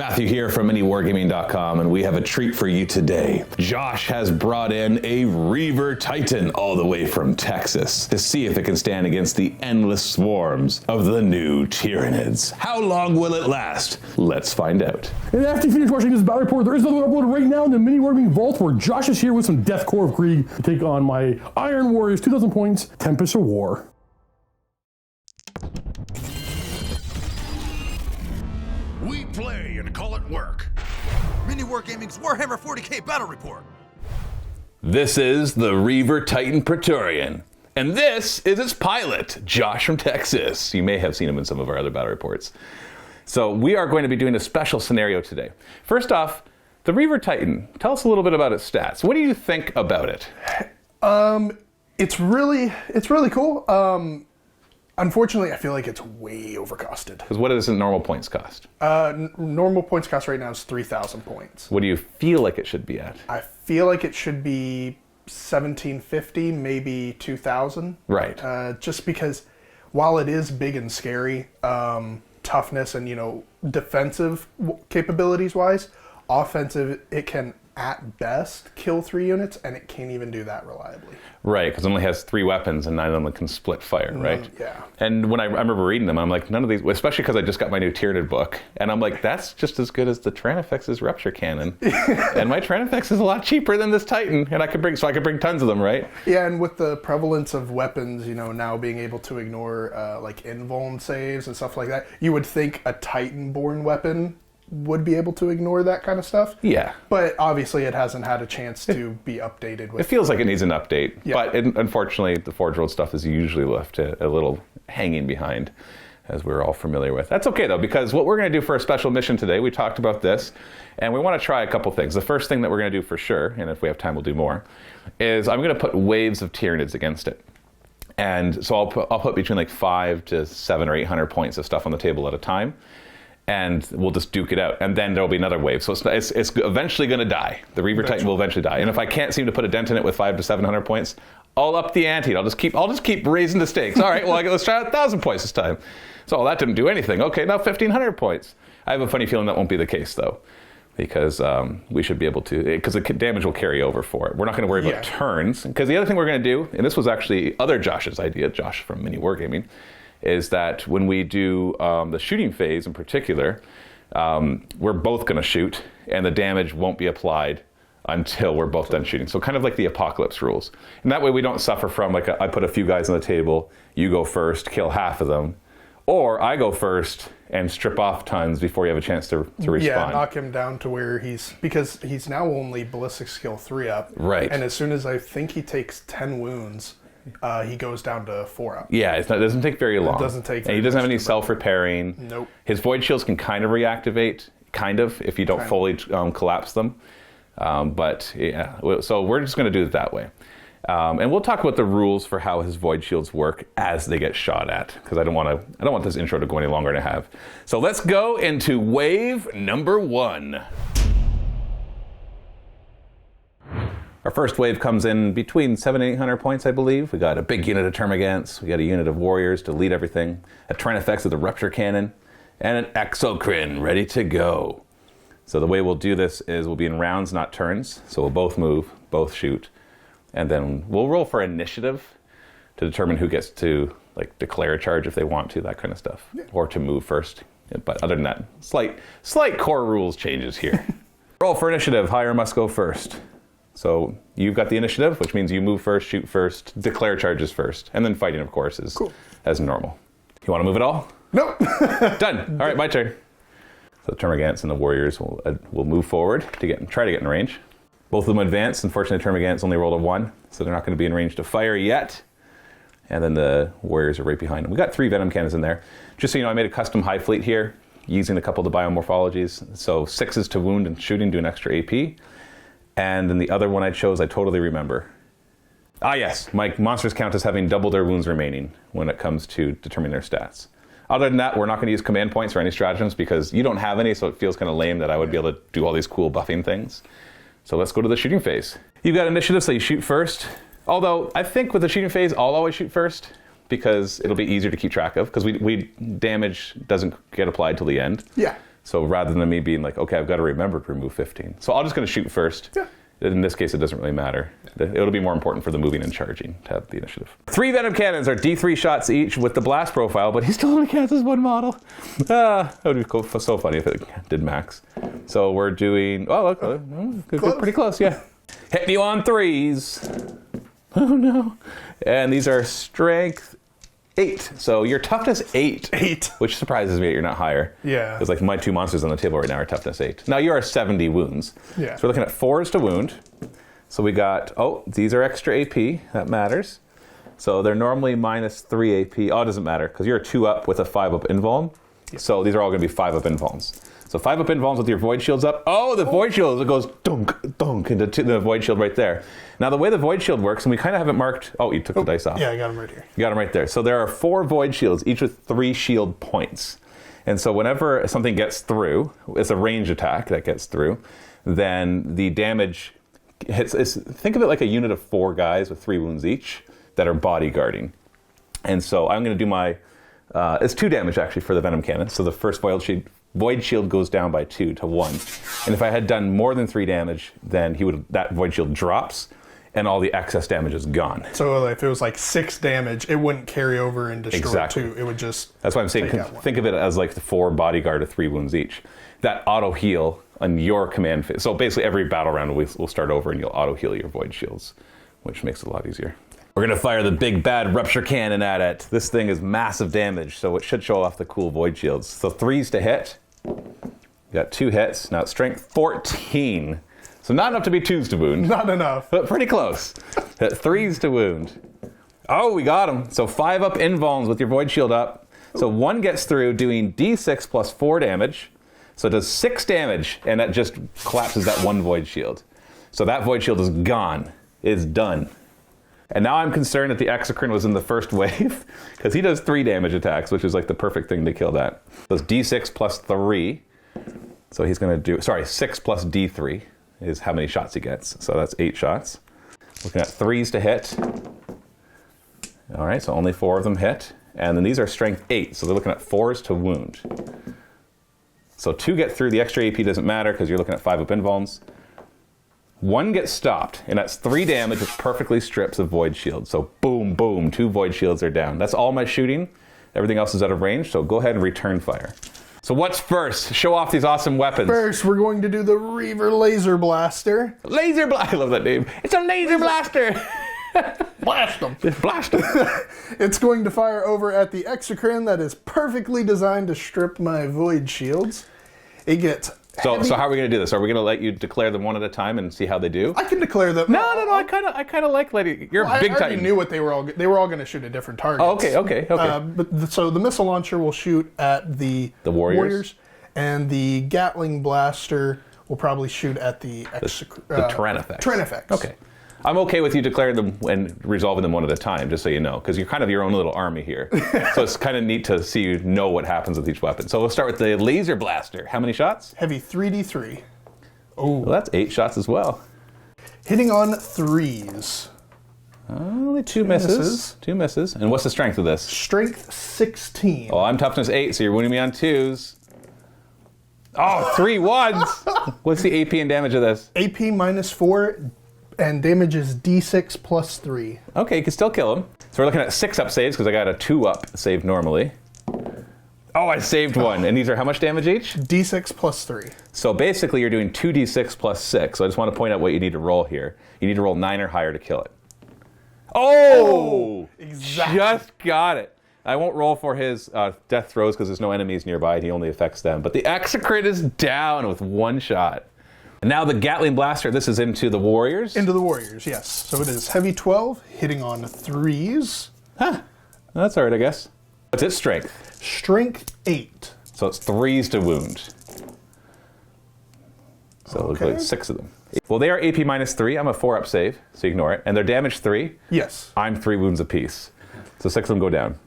Matthew here from MiniWarGaming.com, and we have a treat for you today. Josh has brought in a Reaver Titan all the way from Texas to see if it can stand against the endless swarms of the new Tyranids. How long will it last? Let's find out. And after you finish watching this battle report, there is another upload right now in the MiniWarGaming Vault where Josh is here with some Death Korps of Krieg to take on my Iron Warriors 2,000 points Tempest of War. We play and call it work. MiniWarGaming's Warhammer 40k Battle Report. This is the Reaver Titan Praetorian, and this is its pilot, Josh from Texas. You may have seen him in some of our other battle reports. So we are going to be doing a special scenario today. First off, the Reaver Titan, tell us a little bit about its stats. What do you think about it? It's really cool. Unfortunately, I feel like it's way overcosted. Because what does the normal points cost? Normal points cost right now is 3,000 points. What do you feel like it should be at? I feel like it should be 1,750, maybe 2,000. Right. Just because while it is big and scary, toughness and, defensive capabilities-wise, offensive, it can at best kill 3 units, and it can't even do that reliably. Right, because it only has 3 weapons and 9 of them can split fire, right? Yeah. And when I remember reading them, I'm like, none of these, especially because I just got my new Tyranid book, and I'm like, that's just as good as the Tyrannifex's Rupture Cannon. And my Tyrannifex is a lot cheaper than this Titan, and I could bring tons of them, right? Yeah, and with the prevalence of weapons, now being able to ignore like invuln saves and stuff like that, you would think a Titan-born weapon would be able to ignore that kind of stuff. Yeah. But obviously it hasn't had a chance to be updated with. It feels like it needs an update, Yeah. but unfortunately the Forge World stuff is usually left a little hanging behind, as we're all familiar with. That's okay though, because what we're going to do for a special mission today, we talked about this, and we want to try a couple things. The first thing that we're going to do for sure, and if we have time we'll do more, is I'm going to put waves of Tyranids against it. And so I'll put between like 500 to 700 or 800 points of stuff on the table at a time. And we'll just duke it out, and then there'll be another wave. So it's eventually going to die. The Reaver Titan will eventually die. And if I can't seem to put a dent in it with 500 to 700 points, I'll up the ante. I'll just keep raising the stakes. All right, well let's try 1,000 points this time. So that didn't do anything. Okay, now 1,500 points. I have a funny feeling that won't be the case though, because we should be able to, because the damage will carry over for it. We're not going to worry about turns, because the other thing we're going to do, and this was actually other Josh's idea, Josh from MiniWarGaming, is that when we do the shooting phase in particular, we're both going to shoot, and the damage won't be applied until we're both done shooting. So kind of like the apocalypse rules. And that way we don't suffer from, like, I put a few guys on the table, you go first, kill half of them, or I go first and strip off tons before you have a chance to respawn. Yeah, knock him down to where because he's now only ballistic skill 3 up. Right. And as soon as I think he takes 10 wounds, he goes down to 4 up. Yeah, it doesn't take very long. It doesn't take And he doesn't have any self-repairing. Nope. His void shields can kind of reactivate, if you don't fully collapse them. But yeah, so we're just going to do it that way. And we'll talk about the rules for how his void shields work as they get shot at, because I don't want this intro to go any longer than I have. So let's go into wave number 1. Our first wave comes in between 700 and 800 points, I believe. We got a big unit of Termagants, we got a unit of Warriors to lead everything, a Tyrannifex with a Rupture Cannon, and an Exocrine ready to go. So the way we'll do this is we'll be in rounds, not turns. So we'll both move, both shoot, and then we'll roll for initiative to determine who gets to declare a charge if they want to, that kind of stuff, or to move first. But other than that, slight core rules changes here. Roll for initiative, higher must go first. So you've got the initiative, which means you move first, shoot first, declare charges first, and then fighting, of course, is as normal. You want to move it all? Nope. Done. All right, my turn. So the Termagants and the Warriors will move forward to try to get in range. Both of them advance. Unfortunately, the Termagants only rolled a 1, so they're not going to be in range to fire yet. And then the Warriors are right behind them. We got 3 Venom cannons in there. Just so you know, I made a custom Hive fleet here, using a couple of the biomorphologies. So 6s to wound and shooting, do an extra AP. And then the other one I chose, I totally remember. Ah yes, my monsters count as having double their wounds remaining when it comes to determining their stats. Other than that, we're not going to use command points or any stratagems because you don't have any, so it feels kind of lame that I would be able to do all these cool buffing things. So let's go to the shooting phase. You've got initiative, so you shoot first. Although, I think with the shooting phase, I'll always shoot first because it'll be easier to keep track of because damage doesn't get applied till the end. Yeah. So rather than me being like, okay, I've got to remember to remove 15. So I'm just going to shoot first. Yeah. In this case, it doesn't really matter. It'll be more important for the moving and charging to have the initiative. 3 Venom cannons are D3 shots each with the blast profile, but he still only counts as 1 model. That would be cool, so funny if it did max. So we're doing, oh, look, pretty close, yeah. Hitting you on 3s. Oh no. And these are strength 8. So your toughness 8. 8. Which surprises me that you're not higher. Yeah. Because like my 2 monsters on the table right now are toughness 8. Now you are 70 wounds. Yeah. So we're looking at 4s to wound. So we got, oh, these are extra AP. That matters. So they're normally minus 3 AP. Oh, it doesn't matter because you're a 2 up with a 5 up invuln. Yeah. So these are all going to be 5 up invulns. So 5 up invulns with your void shields up. Oh, the void shield, it goes dunk, dunk into the void shield right there. Now the way the void shield works, and we kind of haven't marked, oh, you took the dice off. Yeah, I got them right here. You got them right there. So there are 4 void shields, each with 3 shield points. And so whenever something gets through, it's a range attack that gets through, then the damage hits, think of it like a unit of 4 guys with 3 wounds each that are bodyguarding. And so I'm going to do my, it's 2 damage actually for the Venom cannon. So the first void shield goes down by 2 to 1. And if I had done more than 3 damage, then that void shield drops and all the excess damage is gone. So if it was like 6 damage, it wouldn't carry over and destroy Exactly. 2. It would just. That's why I'm saying think of it as like the 4 bodyguard of 3 wounds each. That auto heal on your command phase. So basically every battle round we'll start over and you'll auto heal your void shields, which makes it a lot easier. We're gonna fire the big bad rupture cannon at it. This thing is massive damage, so it should show off the cool void shields. So 3s to hit. You got 2 hits. Now it's strength 14. So not enough to be 2s to wound. Not enough. But pretty close. 3s to wound. Oh, we got him. So 5 up invulns with your void shield up. So 1 gets through doing D6 plus 4 damage. So it does 6 damage, and that just collapses that 1 void shield. So that void shield is gone. It's done. And now I'm concerned that the Exocrine was in the first wave, because he does 3 damage attacks, which is like the perfect thing to kill that. So it's D6 plus 3. So he's going to do, 6 plus D3 is how many shots he gets. So that's 8 shots. Looking at 3s to hit. All right, so only 4 of them hit. And then these are strength 8, so they're looking at 4s to wound. So 2 get through, the extra AP doesn't matter because you're looking at 5 up invulns. 1 gets stopped, and that's 3 damage, which perfectly strips a void shield. So boom, boom, 2 void shields are down. That's all my shooting. Everything else is out of range, so go ahead and return fire. So what's first? Show off these awesome weapons. First, we're going to do the Reaver Laser Blaster. I love that name. It's a laser blaster. Blast them. Just blast them. It's going to fire over at the Exocrine that is perfectly designed to strip my void shields. It gets So how are we going to do this? Are we going to let you declare them one at a time and see how they do? I can declare them. No. I kind of like letting. You're a big I already Titan. knew what they were all going to shoot at different targets. Oh, okay. So the missile launcher will shoot at the Warriors? and the Gatling blaster will probably shoot at the Tyranids. Tyranids. Okay. I'm okay with you declaring them and resolving them one at a time, just so you know, because you're kind of your own little army here. So it's kind of neat to see you know what happens with each weapon. So we'll start with the laser blaster. How many shots? Heavy 3d3. Oh, well, that's 8 shots as well. Hitting on 3s. Only 2 misses. 2 misses. And what's the strength of this? Strength 16. Oh, I'm toughness 8, so you're wounding me on 2s. Oh, 3 ones. What's the AP and damage of this? AP minus 4. And damage is D6 plus 3. Okay, you can still kill him. So we're looking at 6 up saves because I got a 2 up save normally. Oh, I saved 1. And these are how much damage each? D6 plus 3. So basically you're doing 2d6 plus 6. So I just want to point out what you need to roll here. You need to roll 9 or higher to kill it. Oh! Exactly. Just got it. I won't roll for his death throws because there's no enemies nearby and he only affects them. But the Exocrine is down with 1 shot. And now the Gatling Blaster, this is into the Warriors? Into the Warriors, yes. So it is heavy 12, hitting on 3s. Huh. That's all right, I guess. What's its strength? Strength 8. So it's 3s to wound. So it looks like 6 of them. Well, they are AP minus 3. I'm a 4 up save, so ignore it. And they're damage 3. Yes. I'm 3 wounds apiece. So 6 of them go down.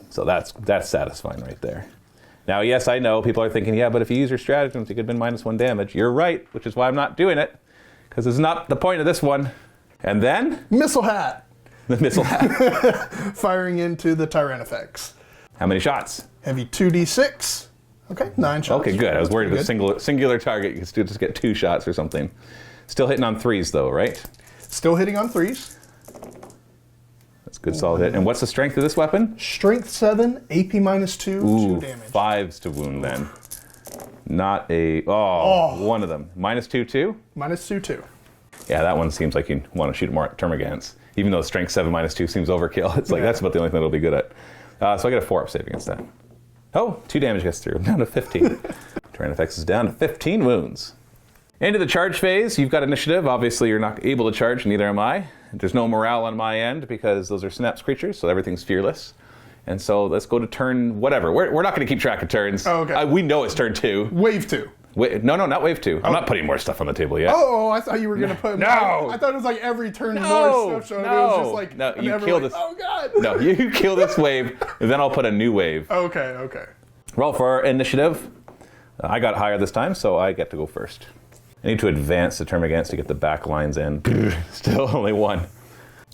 So that's satisfying right there. Now, yes, I know people are thinking, yeah, but if you use your stratagems, you could have been minus 1 damage. You're right, which is why I'm not doing it, because it's not the point of this one. And then? Missile Hat. The missile hat. Firing into the Tyranids. How many shots? Heavy 2d6. Okay, 9 shots. Okay, good. I was worried That's if a singular target, you could still just get 2 shots or something. Still hitting on 3s though, right? Still hitting on 3s. That's a good solid hit. And what's the strength of this weapon? Strength 7, AP minus 2, 2 damage. 5s to wound then. Not a... one of them. Minus 2, 2? Minus 2, 2. Yeah, that one seems like you want to shoot more at termagants. Even though strength 7 minus 2 seems overkill. It's like, that's about the only thing it'll be good at. So I get a 4-up save against that. Oh, 2 damage gets through. I'm down to 15. Tyrannifex is down to 15 wounds. Into the charge phase. You've got initiative. Obviously, you're not able to charge, neither am I. There's no morale on my end because those are synapse creatures, so everything's fearless. And so let's go to turn whatever. We're not going to keep track of turns. Oh, okay. We know it's turn 2. Wave 2. Wait, no, not wave 2. I'm not putting more stuff on the table yet. Oh, I thought you were going to put... No! I thought it was like every turn more stuff showed up. It was just like... No, you never kill like, this... Oh, God! No, you kill this wave, and then I'll put a new wave. Okay. Roll for initiative. I got higher this time, so I get to go first. I need to advance the termagants to get the back lines in. Still only 1.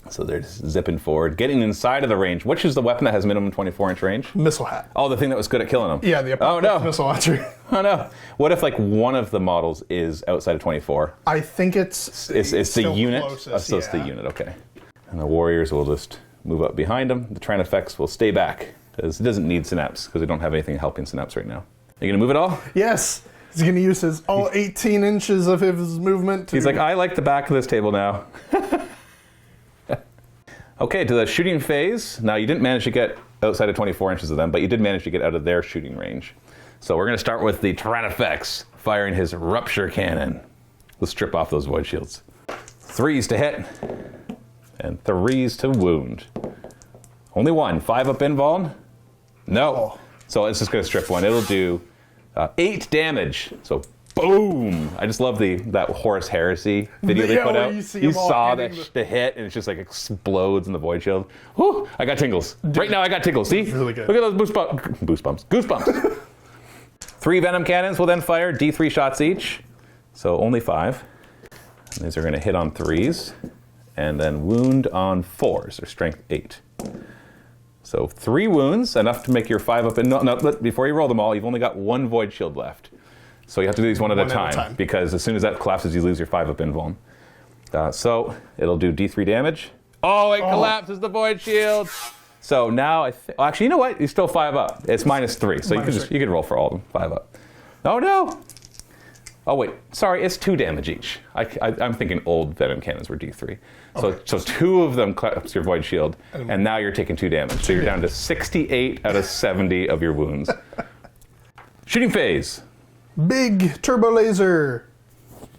So they're just zipping forward, getting inside of the range. Which is the weapon that has minimum 24-inch range? Missile hat. Oh, the thing that was good at killing them. Yeah, the Apocalypse missile launcher. Oh no! What if like one of the models is outside of 24? I think it's the unit. Closest, So it's the unit. Okay. And the warriors will just move up behind him. The Tyrannifex will stay back because it doesn't need synapse because we don't have anything helping synapse right now. Are you gonna move it all? Yes. He's going to use his all 18 inches of his movement to... He's like, I like the back of this table now. Okay, to the shooting phase. Now, you didn't manage to get outside of 24 inches of them, but you did manage to get out of their shooting range. So we're going to start with the Tyrannifex firing his Rupture Cannon. Let's strip off those void shields. 3s to hit, and 3s to wound. Only 1. 5-up invuln? No. Oh. So it's just going to strip 1. It'll do 8 damage. So boom! I just love that Horus Heresy video they put out. You saw the hit, and it just like explodes in the void shield. Whew! I got tingles. Right now I got tingles. See? Really good. Look at those goosebumps. 3 Venom cannons will then fire D3 shots each. So only 5. And these are going to hit on 3s. And then wound on 4s, or strength 8. So 3 wounds, enough to make your 5-up. No, before you roll them all, you've only got 1 void shield left. So you have to do these one at a time, because as soon as that collapses, you lose your 5-up invuln. So it'll do D3 damage. Oh, it collapses the void shield. So now, actually, you know what? You're still 5-up. It's -3, so you can roll for all of them, 5-up. Oh no! Oh wait, sorry, it's 2 damage each. I'm thinking old Venom cannons were D3. So 2 of them collapse your void shield, and now you're taking 2 damage. So you're down to 68 out of 70 of your wounds. Shooting phase. Big turbo laser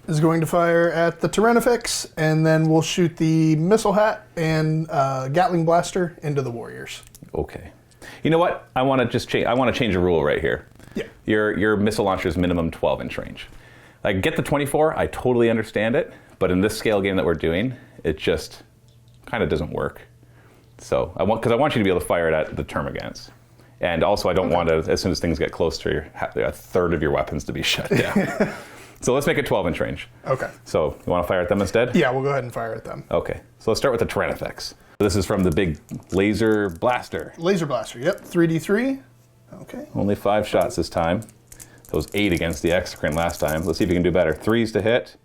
is going to fire at the Tyrannifex, and then we'll shoot the missile hat and Gatling blaster into the warriors. Okay. You know what? I want to just change. I want to change a rule right here. Yeah. Your missile launcher is minimum 12-inch range. Like, get the 24. I totally understand it, but in this scale game that we're doing, it just kind of doesn't work. So I want you to be able to fire it at the termagants. And also, I don't want to, as soon as things get close to a third of your weapons to be shut down. So let's make it 12-inch range. Okay. So you want to fire at them instead? Yeah, we'll go ahead and fire at them. Okay. So let's start with the Tyrannifex. This is from the big laser blaster. Laser blaster, yep. 3d3. Okay. Only 5 shots this time. Those 8 against the Exocrine last time. Let's see if you can do better. 3s to hit.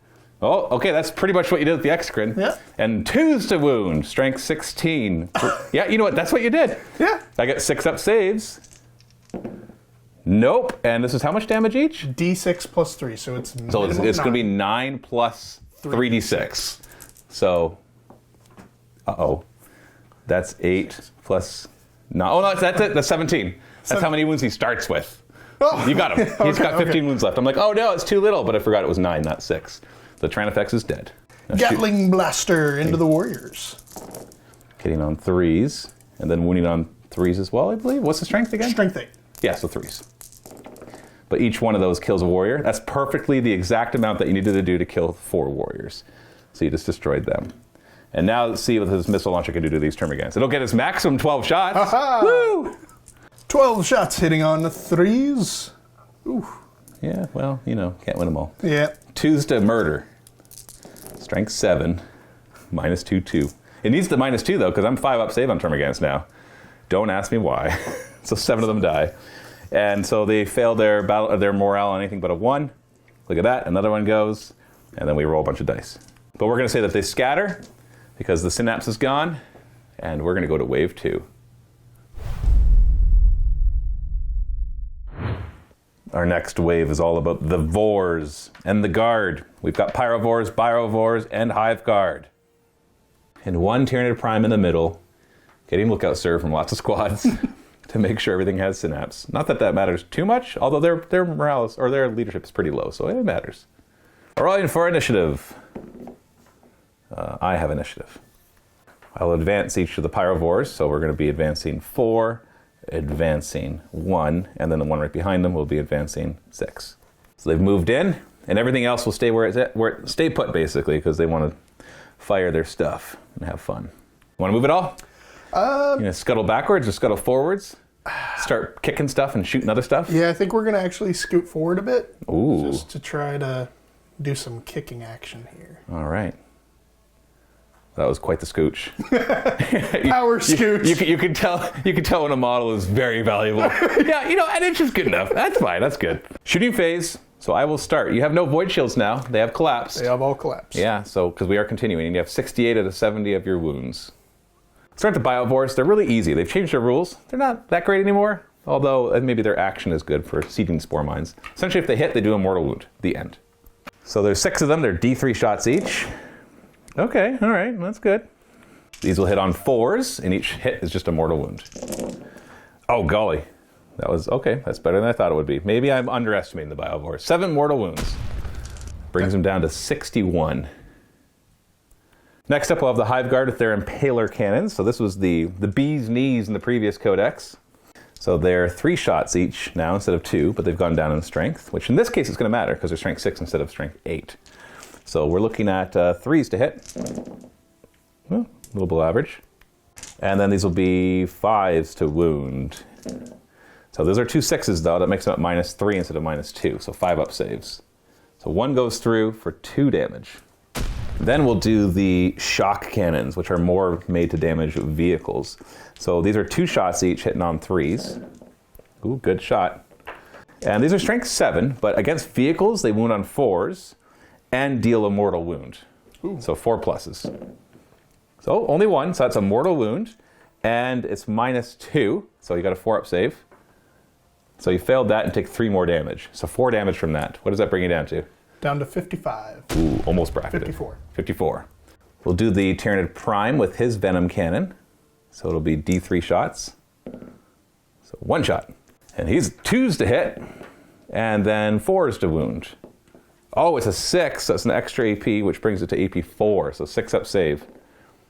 Oh, okay, that's pretty much what you did with the Exocrine. Yeah. And 2s to wound, strength 16. Yeah, you know what, that's what you did. Yeah. I get 6-up saves. Nope, and this is how much damage each? D6 plus 3, so it's So it's going to be 9 plus 3d6. So, that's 8 plus... No, oh no, that's it, that's 17. That's how many wounds he starts with. Oh. You got him. He's got 15 wounds left. I'm like, oh no, it's too little, but I forgot it was 9, not 6. The Tyrannifex is dead. Now Gatling blaster into the warriors. Hitting on 3s, and then wounding on 3s as well, I believe. What's the strength again? Strength 8. Yeah, so 3s. But each one of those kills a warrior. That's perfectly the exact amount that you needed to do to kill 4 warriors. So you just destroyed them. And now let's see what this missile launcher can do to these termagants. It'll get its maximum 12 shots. Aha! Woo! 12 shots hitting on the 3s. Ooh. Yeah, well, can't win them all. Yeah. 2s to murder. Strength 7. -2, 2. It needs the -2, though, because I'm 5-up save on termagants now. Don't ask me why. So 7 of them die. And so they fail their morale on anything but a 1. Look at that, another one goes, and then we roll a bunch of dice. But we're gonna say that they scatter because the synapse is gone, and we're gonna go to wave 2. Our next wave is all about the Vors and the Guard. We've got Pyrovores, Biovores, and Hive Guard. And one Tyranid Prime in the middle, getting lookout serve from lots of squads to make sure everything has synapse. Not that that matters too much, although their morale or their leadership is pretty low, so it matters. Rolling for initiative. I have initiative. I'll advance each of the Pyrovores, so we're going to be advancing 4, advancing 1, and then the one right behind them will be advancing 6. So they've moved in, and everything else will stay where it's at, stay put basically, because they want to fire their stuff and have fun. Want to move it all? You know, scuttle backwards or scuttle forwards? Start kicking stuff and shooting other stuff? Yeah, I think we're going to actually scoot forward a bit. Ooh. Just to try to do some kicking action here. All right. That was quite the scooch. Power scooch. You can tell when a model is very valuable. Yeah, you know, an inch is good enough. That's fine. That's good. Shooting phase. So I will start. You have no void shields now. They have collapsed. They have all collapsed. Yeah, so because we are continuing, and you have 68 out of 70 of your wounds. Start the Biovores. They're really easy. They've changed their rules. They're not that great anymore, although maybe their action is good for seeding spore mines. Essentially, if they hit, they do a mortal wound. The end. So there's 6 of them. They're D3 shots each. Okay, all right, that's good. These will hit on 4s, and each hit is just a mortal wound. Oh, golly. That was, okay, that's better than I thought it would be. Maybe I'm underestimating the Biovore. 7 mortal wounds. Brings them down to 61. Next up, we'll have the Hive Guard with their Impaler cannons. So this was the bee's knees in the previous codex. So they're 3 shots each now instead of 2, but they've gone down in strength, which in this case is going to matter because they're strength 6 instead of strength 8. So we're looking at 3s to hit. Well, a little below average. And then these will be 5s to wound. So those are 2 6s though. That makes them at -3 instead of -2. So 5 up saves. So 1 goes through for 2 damage. Then we'll do the shock cannons, which are more made to damage vehicles. So these are 2 shots each, hitting on 3s. Ooh, good shot. And these are strength 7, but against vehicles, they wound on 4s and deal a mortal wound. Ooh. So 4 pluses. So only 1, so that's a mortal wound, and it's -2, so you got a 4 up save. So you failed that and take 3 more damage. So 4 damage from that. What does that bring you down to? Down to 55. Ooh, almost bracketed. 54. 54. We'll do the Tyranid Prime with his Venom cannon. So it'll be D3 shots. So 1 shot. And he's 2s to hit, and then 4s to wound. Oh, it's a 6, so it's an extra AP, which brings it to AP 4, so 6 up save.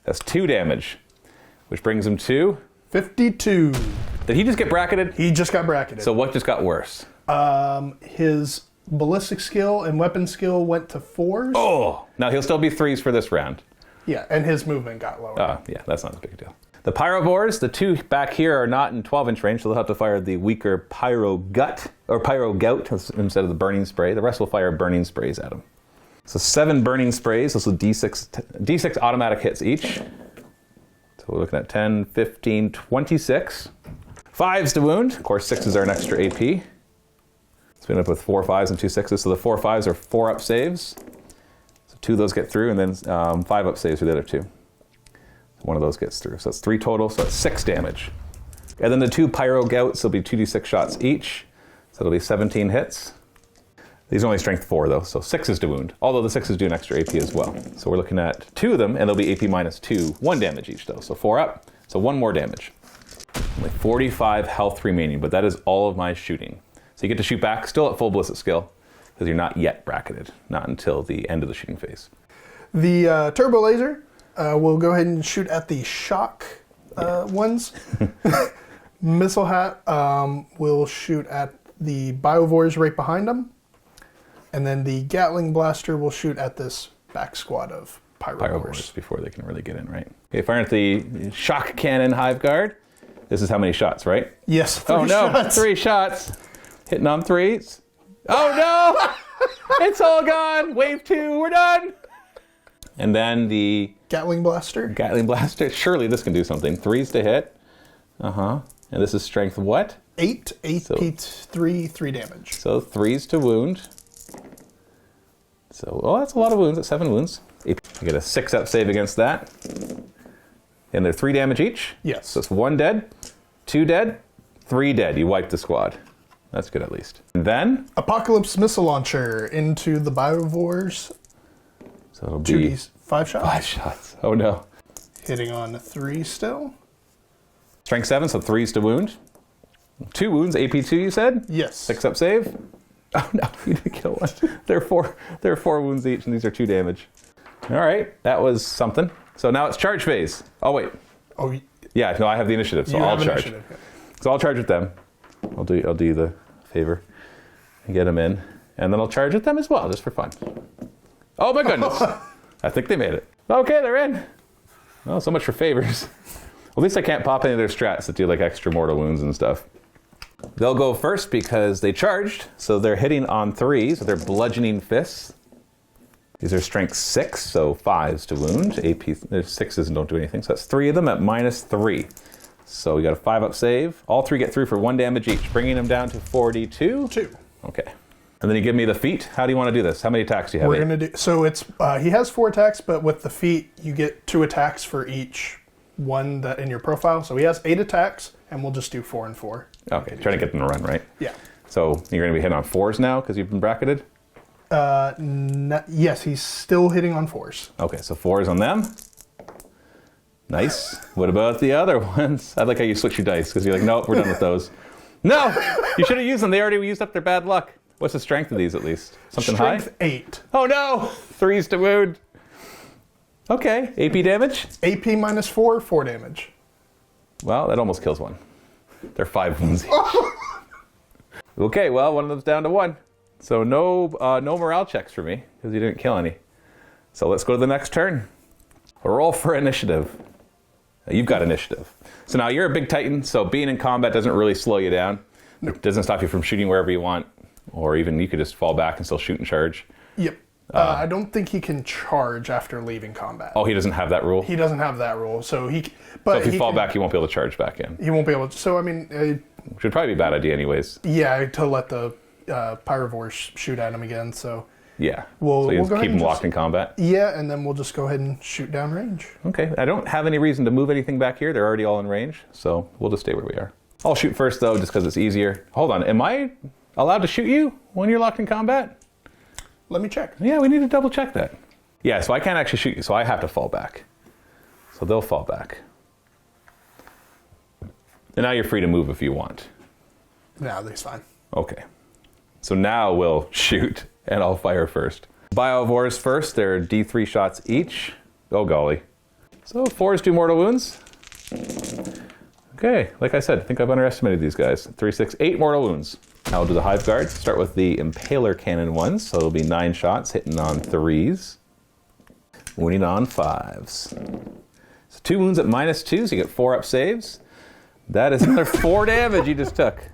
That's 2 damage, which brings him to 52. Did he just get bracketed? He just got bracketed. So what just got worse? His ballistic skill and weapon skill went to 4s. Oh, now he'll still be 3s for this round. Yeah, and his movement got lower. Yeah, that's not a big deal. The Pyrovores, the 2 back here are not in 12-inch range, so they'll have to fire the weaker Pyro Gout instead of the burning spray. The rest will fire burning sprays at them. So 7 burning sprays, those will D6 automatic hits each. So we're looking at 10, 15, 26. 5s to wound. Of course, 6s are an extra AP. So we end up with 4 5s and 2 6s. So the 4 5s are 4 up saves. So 2 of those get through, and then 5 up saves for the other 2. One of those gets through. So that's 3 total, so that's 6 damage. And then the 2 Pyro Gouts will be 2d6 shots each. So it'll be 17 hits. These are only strength 4 though, so 6s to wound. Although the 6s do an extra AP as well. So we're looking at 2 of them, and they'll be AP -2, 1 damage each though. So 4 up, so 1 more damage. Only 45 health remaining, but that is all of my shooting. So you get to shoot back, still at full ballistic skill, because you're not yet bracketed, not until the end of the shooting phase. The turbo laser will go ahead and shoot at the shock ones. Missile Hat will shoot at the Biovores right behind them. And then the Gatling Blaster will shoot at this back squad of Pyrovores. Before they can really get in, right? Okay, firing at the shock cannon Hive Guard. This is how many shots, right? Yes, 3 oh no, shots. 3 shots. Hitting on 3s. Oh no! It's all gone. Wave 2, we're done. And then the Gatling Blaster. Surely this can do something. 3s to hit. And this is strength what? 8 AP 3 damage. So 3s to wound. So, well, that's a lot of wounds. That's 7 wounds. You get a 6 up save against that. And they're 3 damage each. Yes. So it's 1 dead, 2 dead, 3 dead. You wipe the squad. That's good at least. And then Apocalypse Missile Launcher into the Biovores. so it'll be 2d 5 shots. 5 shots. Oh no. Hitting on 3 still. Strength 7, so 3s to wound. 2 wounds, AP 2 you said? Yes. 6 up save. Oh no, you didn't kill one. There are 4 wounds each, and these are 2 damage. All right, that was something. So now it's charge phase. Oh wait. Oh, Yeah, no, I have the initiative, so you I'll have charge. initiative. Yeah. So I'll charge with them. I'll do you the favor and get them in, and then I'll charge with them as well, just for fun. Oh my goodness! I think they made it. Okay, they're in. Oh, so much for favors. At least I can't pop any of their strats that do like extra mortal wounds and stuff. They'll go first because they charged, so they're hitting on 3s with their bludgeoning fists. These are strength 6, so 5s to wound. AP 6s don't do anything, so that's 3 of them at -3. So we got a 5 up save. All 3 get through for 1 damage each, bringing them down to 42. 2. Okay. And then you give me the feat. How do you want to do this? How many attacks do you have? We're gonna do so. It's he has 4 attacks, but with the feat, you get 2 attacks for each one that in your profile. So he has 8 attacks, and we'll just do 4 and 4. Okay, trying to get them to run, right? Yeah. So you're going to be hitting on 4s now because you've been bracketed? Yes, he's still hitting on 4s. Okay, so 4s on them. Nice. What about the other ones? I like how you switch your dice because you're like, nope, we're done with those. No! You should have used them. They already used up their bad luck. What's the strength of these at least? Something Strength high? 8. Oh no! 3s to wound. Okay, AP damage? AP -4, 4 damage. Well, that almost kills one. They're 5 wounds each. Okay, well, one of them's down to 1. So no morale checks for me because you didn't kill any. So let's go to the next turn. Roll for initiative. You've got initiative. So now you're a big Titan, so being in combat doesn't really slow you down. It doesn't stop you from shooting wherever you want, or even you could just fall back and still shoot and charge. Yep. I don't think he can charge after leaving combat. Oh, he doesn't have that rule? He doesn't have that rule, so he. So But if you fall back, you won't be able to charge back in. he won't be able to. So I mean, Which would probably be a bad idea anyways. yeah, to let the Pyrovores shoot at him again. So Yeah. We'll- so you we'll just go ahead keep and them just- locked in combat? yeah, and then we'll just go ahead and shoot down range. Okay, I don't have any reason to move anything back here. They're already all in range, so we'll just stay where we are. I'll shoot first, though, just because it's easier. Hold on, am I allowed to shoot you when you're locked in combat? Let me check. Yeah, we need to double check that. Yeah, so I can't actually shoot you, so I have to fall back. So they'll fall back. And now you're free to move if you want. No, that's fine. Okay. So now we'll shoot, and I'll fire first. Biovores first, they're D3 shots each. Oh golly. So 4s do mortal wounds. Okay, like I said, I think I've underestimated these guys. 3, 6, 8 mortal wounds. Now we'll do the Hive guards. Start with the Impaler cannon ones, so it'll be 9 shots, hitting on 3s. Wounding on 5s. So 2 wounds at -2, so you get 4 up saves. That is another 4 damage you just took.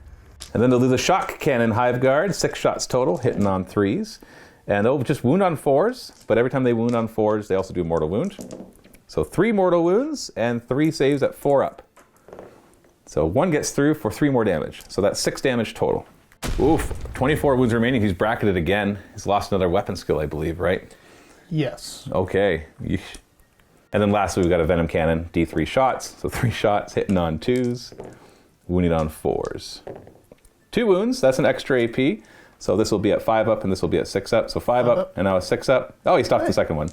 And then they'll do the shock cannon Hive guard, 6 shots total, hitting on 3s. And they'll just wound on 4s, but every time they wound on 4s, they also do a mortal wound. So 3 mortal wounds and 3 saves at 4 up. So 1 gets through for 3 more damage. So that's 6 damage total. Oof, 24 wounds remaining. He's bracketed again. He's lost another weapon skill, I believe, right? Yes. Okay. Yeesh. And then lastly, we've got a Venom cannon, D3 shots. So 3 shots, hitting on 2s, wounding on 4s. 2 wounds, that's an extra AP. So this will be at 5 up and this will be at 6 up. So 5 up and now a 6 up. Oh, he stopped the second one.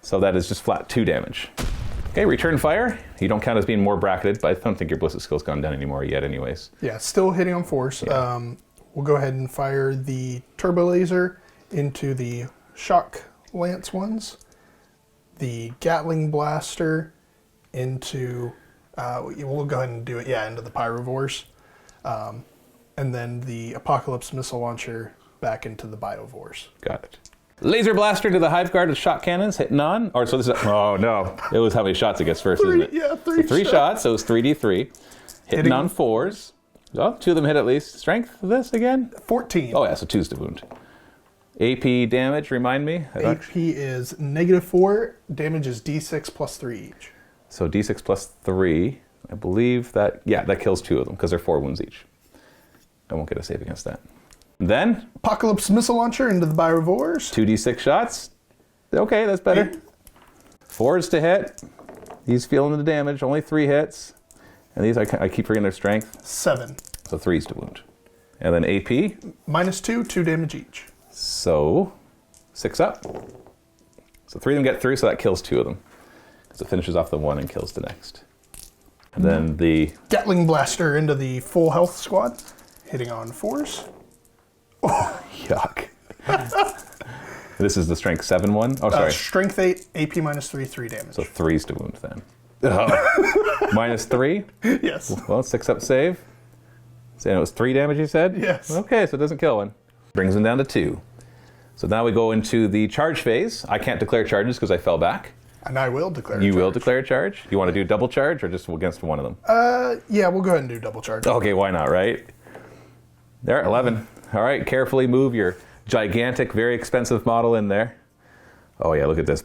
So that is just flat 2 damage. Okay, return fire. You don't count as being more bracketed, but I don't think your ballistic skill's gone down anymore yet anyways. Yeah, still hitting on 4s. Yeah. We'll go ahead and fire the turbo laser into the shock lance ones. The Gatling blaster into, we'll go ahead and do it, into the Pyrovores. And then the Apocalypse missile launcher back into the Biovores. Got it. Laser blaster to the Hive guard with shot cannons, hitting on. Or so this is, oh no, it was how many shots it gets first, isn't it? Yeah, 3 So 3 shots, so it's 3d3. Hitting on 4s. Oh, 2 of them hit at least. Strength of this again? 14. Oh yeah, so 2's to wound. AP damage, remind me? AP is -4. Damage is D6 plus 3 each. So D6 plus 3. I believe that, yeah, that kills 2 of them because they're 4 wounds each. I won't get a save against that. Then, Apocalypse Missile Launcher into the Byrivores. 2d6 shots. Okay, that's better. 4s to hit. He's feeling the damage. Only 3 hits. And these, I keep forgetting their strength. 7. So 3s to wound. And then AP. -2, 2 damage each. So 6 up. So 3 of them get through, so that kills 2 of them. So it finishes off the 1 and kills the next. And then the Gatling Blaster into the full health squad. Hitting on 4s. yuck. This is the strength 7 one. Oh, sorry. Strength 8, AP -3, 3 damage. So 3s to wound then. -3. Yes. Well, 6 up save. So it was 3 damage, you said? Yes. Okay, so it doesn't kill one. Brings him down to 2. So now we go into the charge phase. I can't declare charges because I fell back. And I will declare You a charge. will declare a charge? You want to do double charge or just against one of them? Yeah, we'll go ahead and do double charge. Okay, why not, right? There, 11. All right, carefully move your gigantic, very expensive model in there. Oh yeah, look at this.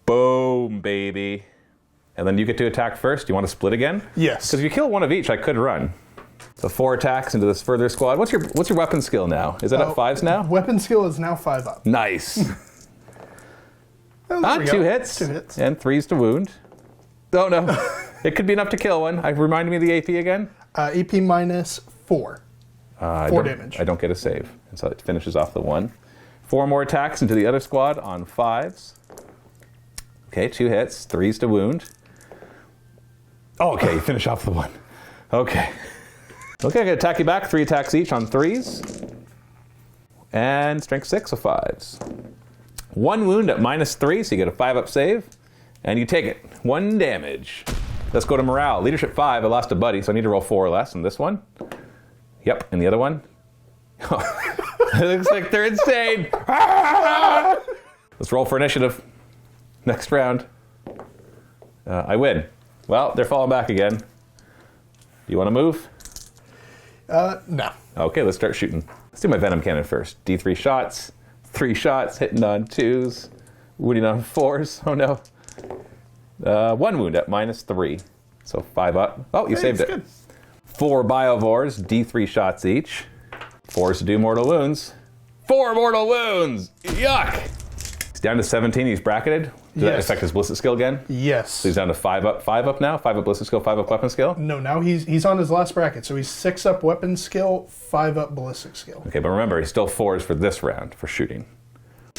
Boom, baby. And then you get to attack first. Do you want to split again? Yes. Because if you kill one of each, I could run. So 4 attacks into this further squad. What's your weapon skill now? Is it at 5s now? Weapon skill is now 5 up. Nice. Oh, there we go. 2 hits. 2 hits. And 3s to wound. Oh no. It could be enough to kill one. Remind me of the AP again? AP -4. 4 damage. I don't get a save. And so it finishes off the 1. 4 more attacks into the other squad on 5s. Okay, 2 hits, 3s to wound. Oh, okay, you finish off the 1. Okay. Okay, I'm going to attack you back. 3 attacks each on 3s. And strength 6 of 5s. 1 wound at -3, so you get a 5 up save. And you take it. 1 damage. Let's go to morale. Leadership 5, I lost a buddy, so I need to roll 4 or less on this one. Yep, and the other one? It looks like they're insane. Let's roll for initiative. Next round. I win. Well, they're falling back again. Do you want to move? No. Okay, let's start shooting. Let's do my Venom cannon first. D3 shots. 3 shots, hitting on 2s. Wounding on 4s. Oh no. 1 wound at -3. So 5 up. Oh, you saved it. Good. 4 Biovores, D3 shots each. 4s to do mortal wounds. 4 mortal wounds! Yuck! He's down to 17, he's bracketed. Does that affect his ballistic skill again? Yes. So he's down to 5 up now? 5 up ballistic skill, 5 up weapon skill? No, now he's on his last bracket, so he's 6 up weapon skill, 5 up ballistic skill. Okay, but remember, he's still 4s for this round, for shooting.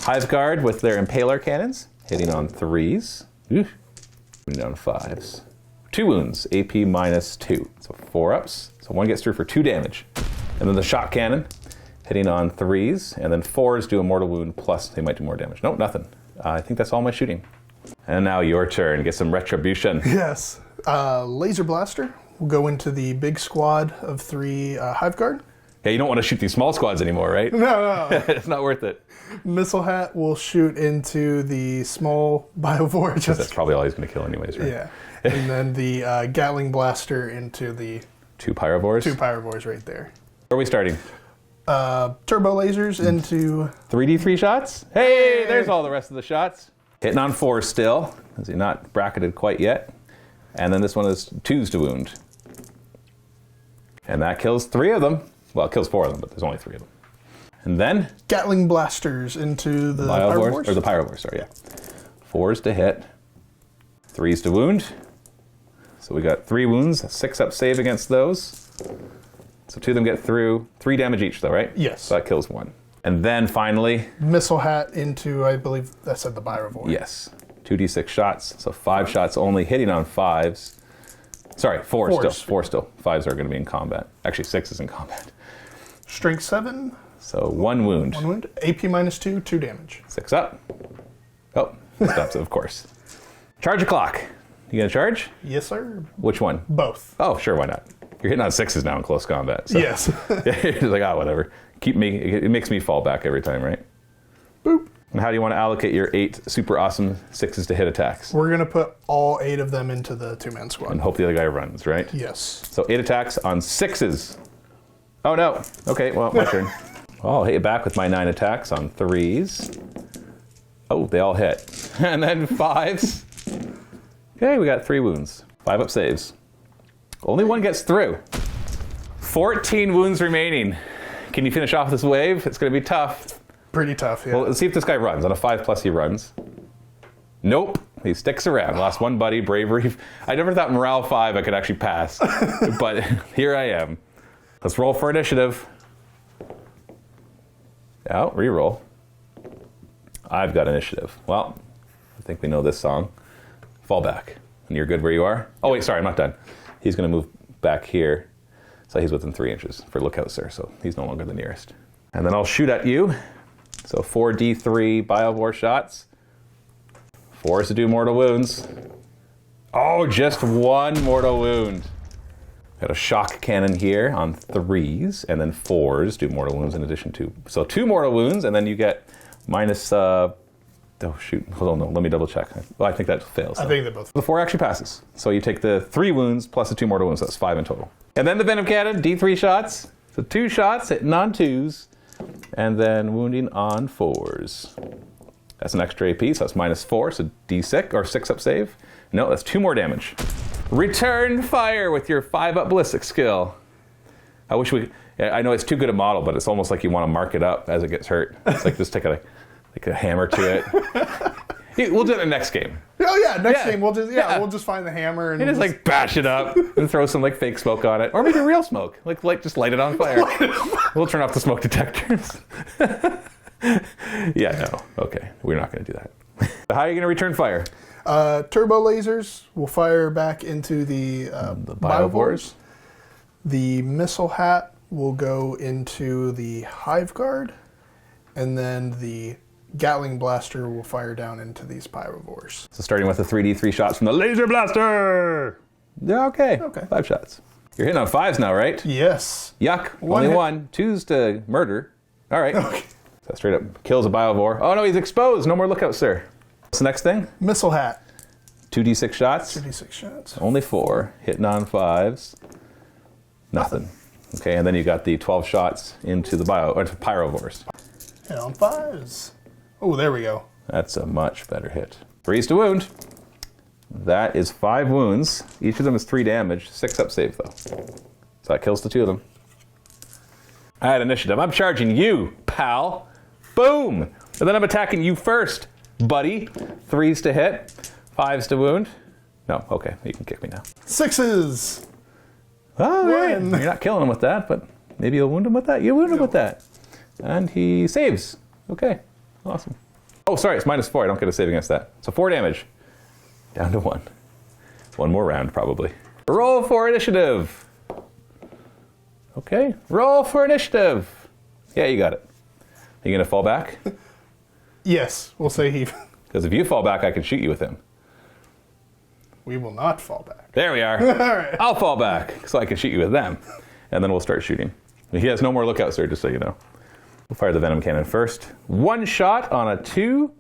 Hive Guard with their Impaler cannons, hitting on 3s. Oof. Hitting on 5s. 2 wounds, AP -2. So 4 ups. So 1 gets through for 2 damage. And then the shot cannon, hitting on 3s. And then 4s do a mortal wound, plus they might do more damage. Nope, nothing. I think that's all my shooting. And now your turn. Get some retribution. Yes. Laser Blaster will go into the big squad of 3 Hive Guard. Yeah, you don't want to shoot these small squads anymore, right? No. It's not worth it. Missile Hat will shoot into the small Biovore. That's probably all he's going to kill anyways, right? Yeah. And then the Gatling Blaster into the 2 Pyrovores. 2 Pyrovores right there. Where are we starting? Turbo lasers into 3d3 shots? Hey, there's all the rest of the shots. Hitting on 4 still, as he's not bracketed quite yet. And then this one is 2s to wound. And that kills 3 of them. Well, it kills 4 of them, but there's only 3 of them. And then Gatling Blasters into the Pyrovores. Or the Pyrovores, sorry, yeah. 4s to hit, 3s to wound. So we got 3 wounds, a 6 up save against those. So 2 of them get through. 3 damage each though, right? Yes. So that kills 1. And then finally, Missile Hat into, I believe I said the Birovore. yes, 2d6 shots. So 5 shots only, hitting on 5s. Sorry, 4 still. 4 still. 5s are going to be in combat. Actually, 6 is in combat. Strength 7. So 1 wound. 1 wound. AP -2, 2 damage. 6 up. Oh, stops it, of course. Charge a clock. You gonna charge? Yes, sir. Which one? Both. Oh, sure, why not? You're hitting on 6s now in close combat. So. Yes. It's like, whatever. It makes me fall back every time, right? Boop. And how do you want to allocate your 8 super awesome 6s to hit attacks? We're going to put all 8 of them into the 2-man squad. And hope the other guy runs, right? Yes. So 8 attacks on 6s. Oh no. Okay, well, my turn. I'll hit you back with my 9 attacks on 3s. Oh, they all hit. And then 5s. Okay, we got 3 wounds. 5 up saves. Only 1 gets through. 14 wounds remaining. Can you finish off this wave? It's going to be tough. Pretty tough, yeah. Well, let's see if this guy runs. On a 5+ he runs. Nope. He sticks around. Lost one buddy, bravery. I never thought morale 5 I could actually pass. But here I am. Let's roll for initiative. Oh, reroll. I've got initiative. Well, I think we know this song. Fall back. And you're good where you are? Oh, wait, sorry, I'm not done. He's going to move back here. So he's within 3 inches for lookout, sir. So he's no longer the nearest. And then I'll shoot at you. So 4d3 Biovore shots. 4 is to do mortal wounds. Oh, just 1 mortal wound. Got a shock cannon here on 3s, and then 4s do mortal wounds in addition to. So 2 mortal wounds, and then you get minus. Oh shoot! Hold on, no. Let me double check. Well, I think that fails. I think they both. The 4 actually passes. So you take the 3 wounds plus the 2 mortal wounds. That's 5 in total. And then the Venom cannon, D3 shots. So 2 shots hitting on 2s, and then wounding on 4s. That's an extra AP, so that's -4, so D6 or 6 up save. No, that's 2 more damage. Return fire with your 5-up ballistic skill. I wish we. I know it's too good a model, but it's almost like you want to mark it up as it gets hurt. It's like just take a hammer to it. We'll do it in the next game. Oh yeah, next game we'll just find the hammer and just like bash it up and throw some like fake smoke on it, or maybe real smoke. Like just light it on fire. We'll turn off the smoke detectors. Yeah, no. Okay, we're not going to do that. How are you going to return fire? Turbo lasers will fire back into the Biovores. The missile hat will go into the Hive guard, and then the Gatling blaster will fire down into these Biovores. So starting with the 3d3 shots from the laser blaster. Yeah, okay. 5 shots. You're hitting on 5s now, right? Yes. Yuck. Only 1. 2's to murder. All right. Okay. So straight up kills a Biovore. Oh no, he's exposed. No more lookout, sir. What's the next thing? Missile hat. 2d6 shots. 2d6 shots. Only 4. Hitting on 5s. Nothing. Okay, and then you got the 12 shots into the Pyrovores. Hit on 5s. Oh, there we go. That's a much better hit. 3's to wound. That is 5 wounds. Each of them is 3 damage. 6 up save though. So that kills the 2 of them. I had initiative. I'm charging you, pal. Boom! And then I'm attacking you first, buddy. 3's to hit. 5's to wound. No, okay, you can kick me now. 6s! Oh, right. You're not killing him with that, but maybe you'll wound him with that. You wound him with that. And he saves. Okay, awesome. Oh, sorry, it's -4. I don't get a save against that. So 4 damage. Down to 1. 1 more round, probably. Roll for initiative. Okay, roll for initiative. Yeah, you got it. Are you going to fall back? Yes, we'll say he... Because if you fall back, I can shoot you with him. We will not fall back. There we are. All right. I'll fall back so I can shoot you with them. And then we'll start shooting. He has no more lookouts there, just so you know. We'll fire the Venom cannon first. 1 shot on a 2,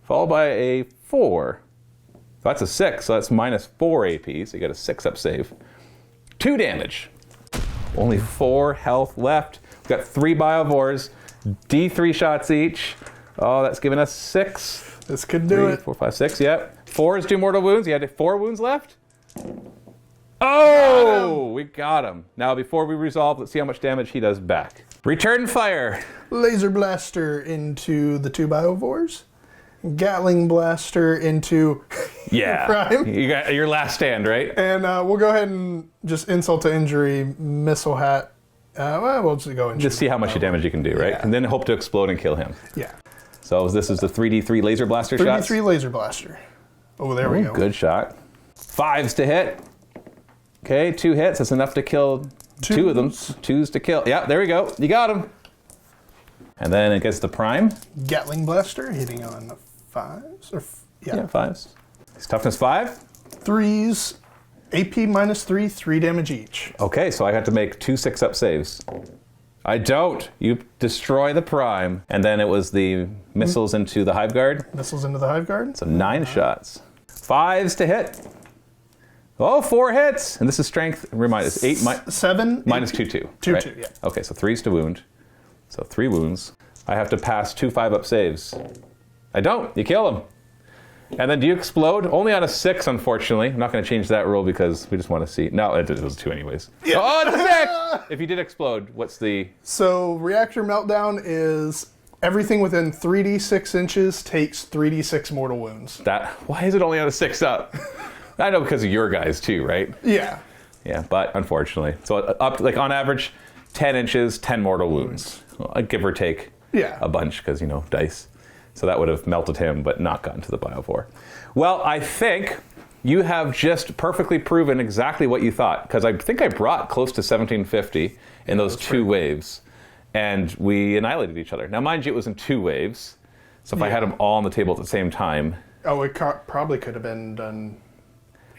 followed by a 4. So that's a 6, so that's -4 AP, so you got a 6 up save. 2 damage. Only 4 health left. We've got 3 Biovores, D3 shots each. Oh, that's giving us 6. This could do 3, it. 4, 5, 6, yep. 4 is 2 mortal wounds. You had 4 wounds left? Oh, we got him. Now, before we resolve, let's see how much damage he does back. Return fire. Laser blaster into the 2 Biovores. Gatling blaster into Prime. You got your last stand, right? And we'll go ahead and just insult to injury, missile hat. We'll just go and just see how much damage you can do, right? Yeah. And then hope to explode and kill him. Yeah. So this is the 3d3 laser blaster shot. 3d3 laser blaster. Oh, there we go. Good shot. 5s to hit. Okay, 2 hits. That's enough to kill 2 of them. 2s to kill. Yeah, there we go. You got him. And then it gets the prime. Gatling blaster hitting on 5s. Yeah, 5s. It's toughness 5. 3s. AP -3, 3 damage each. Okay, so I had to make 2 6-up saves. I don't. You destroy the prime. And then it was the missiles into the Hive guard. Missiles into the Hive guard. So 9 shots. 5s to hit. Oh, 4 hits. And this is strength. Remind us, 7. minus 2, 2. 2, right? 2, yeah. Okay, so 3's to wound. So 3 wounds. I have to pass 2 5-up saves. I don't. You kill him. And then do you explode? Only on a 6, unfortunately. I'm not going to change that rule because we just want to see. No, it was 2 anyways. Yeah. Oh, it's a 6! If you did explode, what's the... So Reactor Meltdown is everything within 3d6 inches takes 3d6 mortal wounds. Why is it only on a 6 up? I know because of your guys too, right? Yeah. Yeah, but unfortunately. So up, like on average, 10 inches, 10 mortal wounds. Well, I'd give or take a bunch because, dice. So that would have melted him, but not gotten to the Biovore. Well, I think you have just perfectly proven exactly what you thought, because I think I brought close to 1750 in those 2 waves, and we annihilated each other. Now, mind you, it was in 2 waves, so if I had them all on the table at the same time... Oh, it probably could have been done,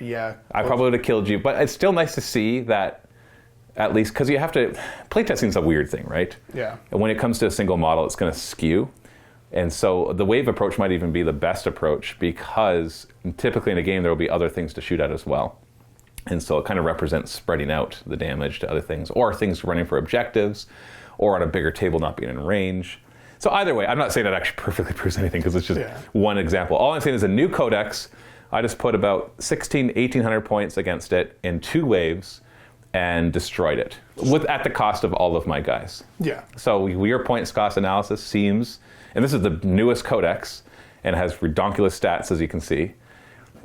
yeah. I probably would have killed you, but it's still nice to see that, at least, because you have to... Playtesting is a weird thing, right? Yeah. And when it comes to a single model, it's going to skew. And so the wave approach might even be the best approach because typically in a game there will be other things to shoot at as well. And so it kind of represents spreading out the damage to other things, or things running for objectives, or on a bigger table not being in range. So either way, I'm not saying that actually perfectly proves anything because it's just one example. All I'm saying is a new codex, I just put about 1,800 points against it in 2 waves and destroyed it at the cost of all of my guys. Yeah. So your points cost analysis seems... And this is the newest codex, and it has redonkulous stats, as you can see.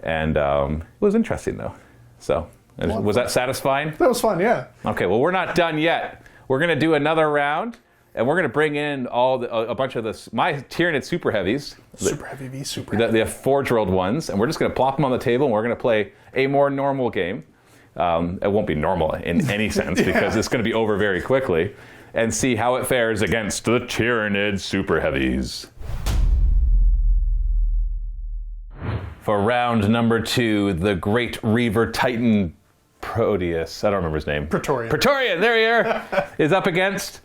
And it was interesting, though. So, was that satisfying? That was fun, yeah. Okay, well, we're not done yet. We're going to do another round, and we're going to bring in a bunch of my Tyranid super heavies. Super heavy v super heavy. The forge-rolled ones, and we're just going to plop them on the table, and we're going to play a more normal game. It won't be normal in any sense, because it's going to be over very quickly. And see how it fares against the Tyranid Super Heavies. For round number 2, the great Reaver Titan Proteus, I don't remember his name. Praetorian, there you are, is up against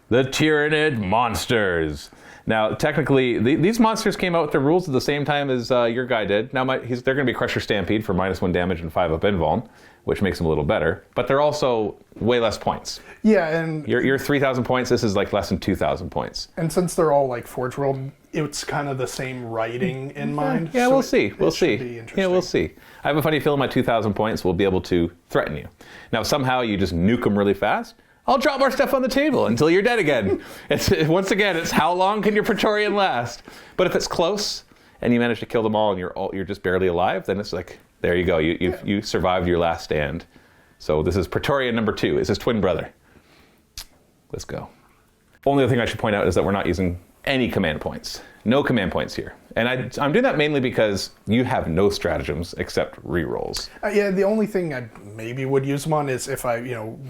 the Tyranid monsters. Now, technically, these monsters came out with the rules at the same time as your guy did. Now, they're going to be Crusher Stampede for -1 damage and 5 up invuln, which makes them a little better. But they're also way less points. Yeah, and... You're 3,000 points, this is like less than 2,000 points. And since they're all like Forge World, it's kind of the same writing in mind. Yeah, so we'll see. We'll see. Be interesting. Yeah, we'll see. I have a funny feeling my 2,000 points will be able to threaten you. Now, somehow you just nuke them really fast. I'll drop more stuff on the table until you're dead again. Once again, it's how long can your Praetorian last? But if it's close and you manage to kill them all and you're just barely alive, then it's like, there you go. You survived your last stand. So this is Praetorian number 2. It's his twin brother. Let's go. Only other thing I should point out is that we're not using any command points. No command points here. And I'm doing that mainly because you have no stratagems except rerolls. Yeah, the only thing I maybe would use them on is if I,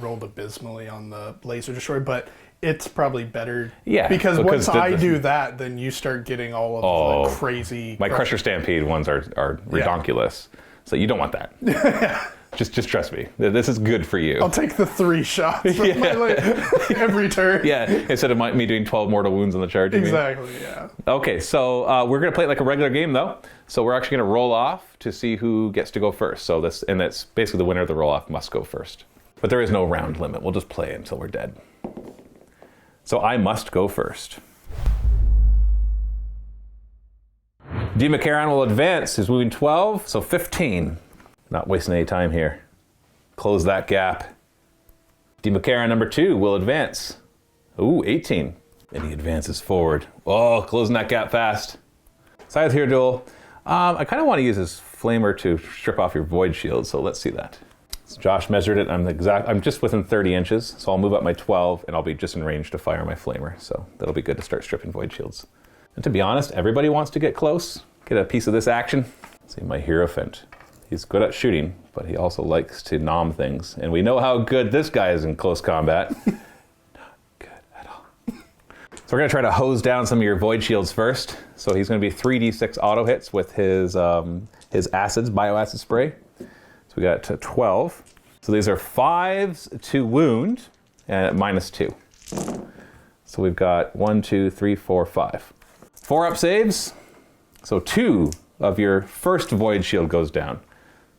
rolled abysmally on the Laser Destroyer, but it's probably better. Yeah. Because once I do that, then you start getting all of the crazy... My Crusher Stampede ones are redonkulous. So you don't want that. Just trust me. This is good for you. I'll take the 3 shots every turn. Yeah, instead of me doing 12 mortal wounds on the charge. Exactly, yeah. Okay, so we're going to play it like a regular game, though. So we're actually going to roll off to see who gets to go first. So that's basically the winner of the roll-off must go first. But there is no round limit. We'll just play until we're dead. So I must go first. D. McCarron will advance. He's moving 12, so 15. Not wasting any time here. Close that gap. D. McCarron number 2 will advance. Ooh, 18. And he advances forward. Oh, closing that gap fast. Scythe here duel. I kind of want to use his flamer to strip off your void shield, so let's see that. So Josh measured it. I'm just within 30 inches, so I'll move up my 12, and I'll be just in range to fire my flamer. So that'll be good to start stripping void shields. And to be honest, everybody wants to get close, get a piece of this action. See my Hierophant. He's good at shooting, but he also likes to nom things. And we know how good this guy is in close combat. Not good at all. So we're going to try to hose down some of your void shields first. So he's going to be 3d6 auto hits with his acids, bioacid spray. So we got 12. So these are 5s to wound and at -2. So we've got 1, 2, 3, 4, 5. 4 up saves. So 2 of your first void shield goes down.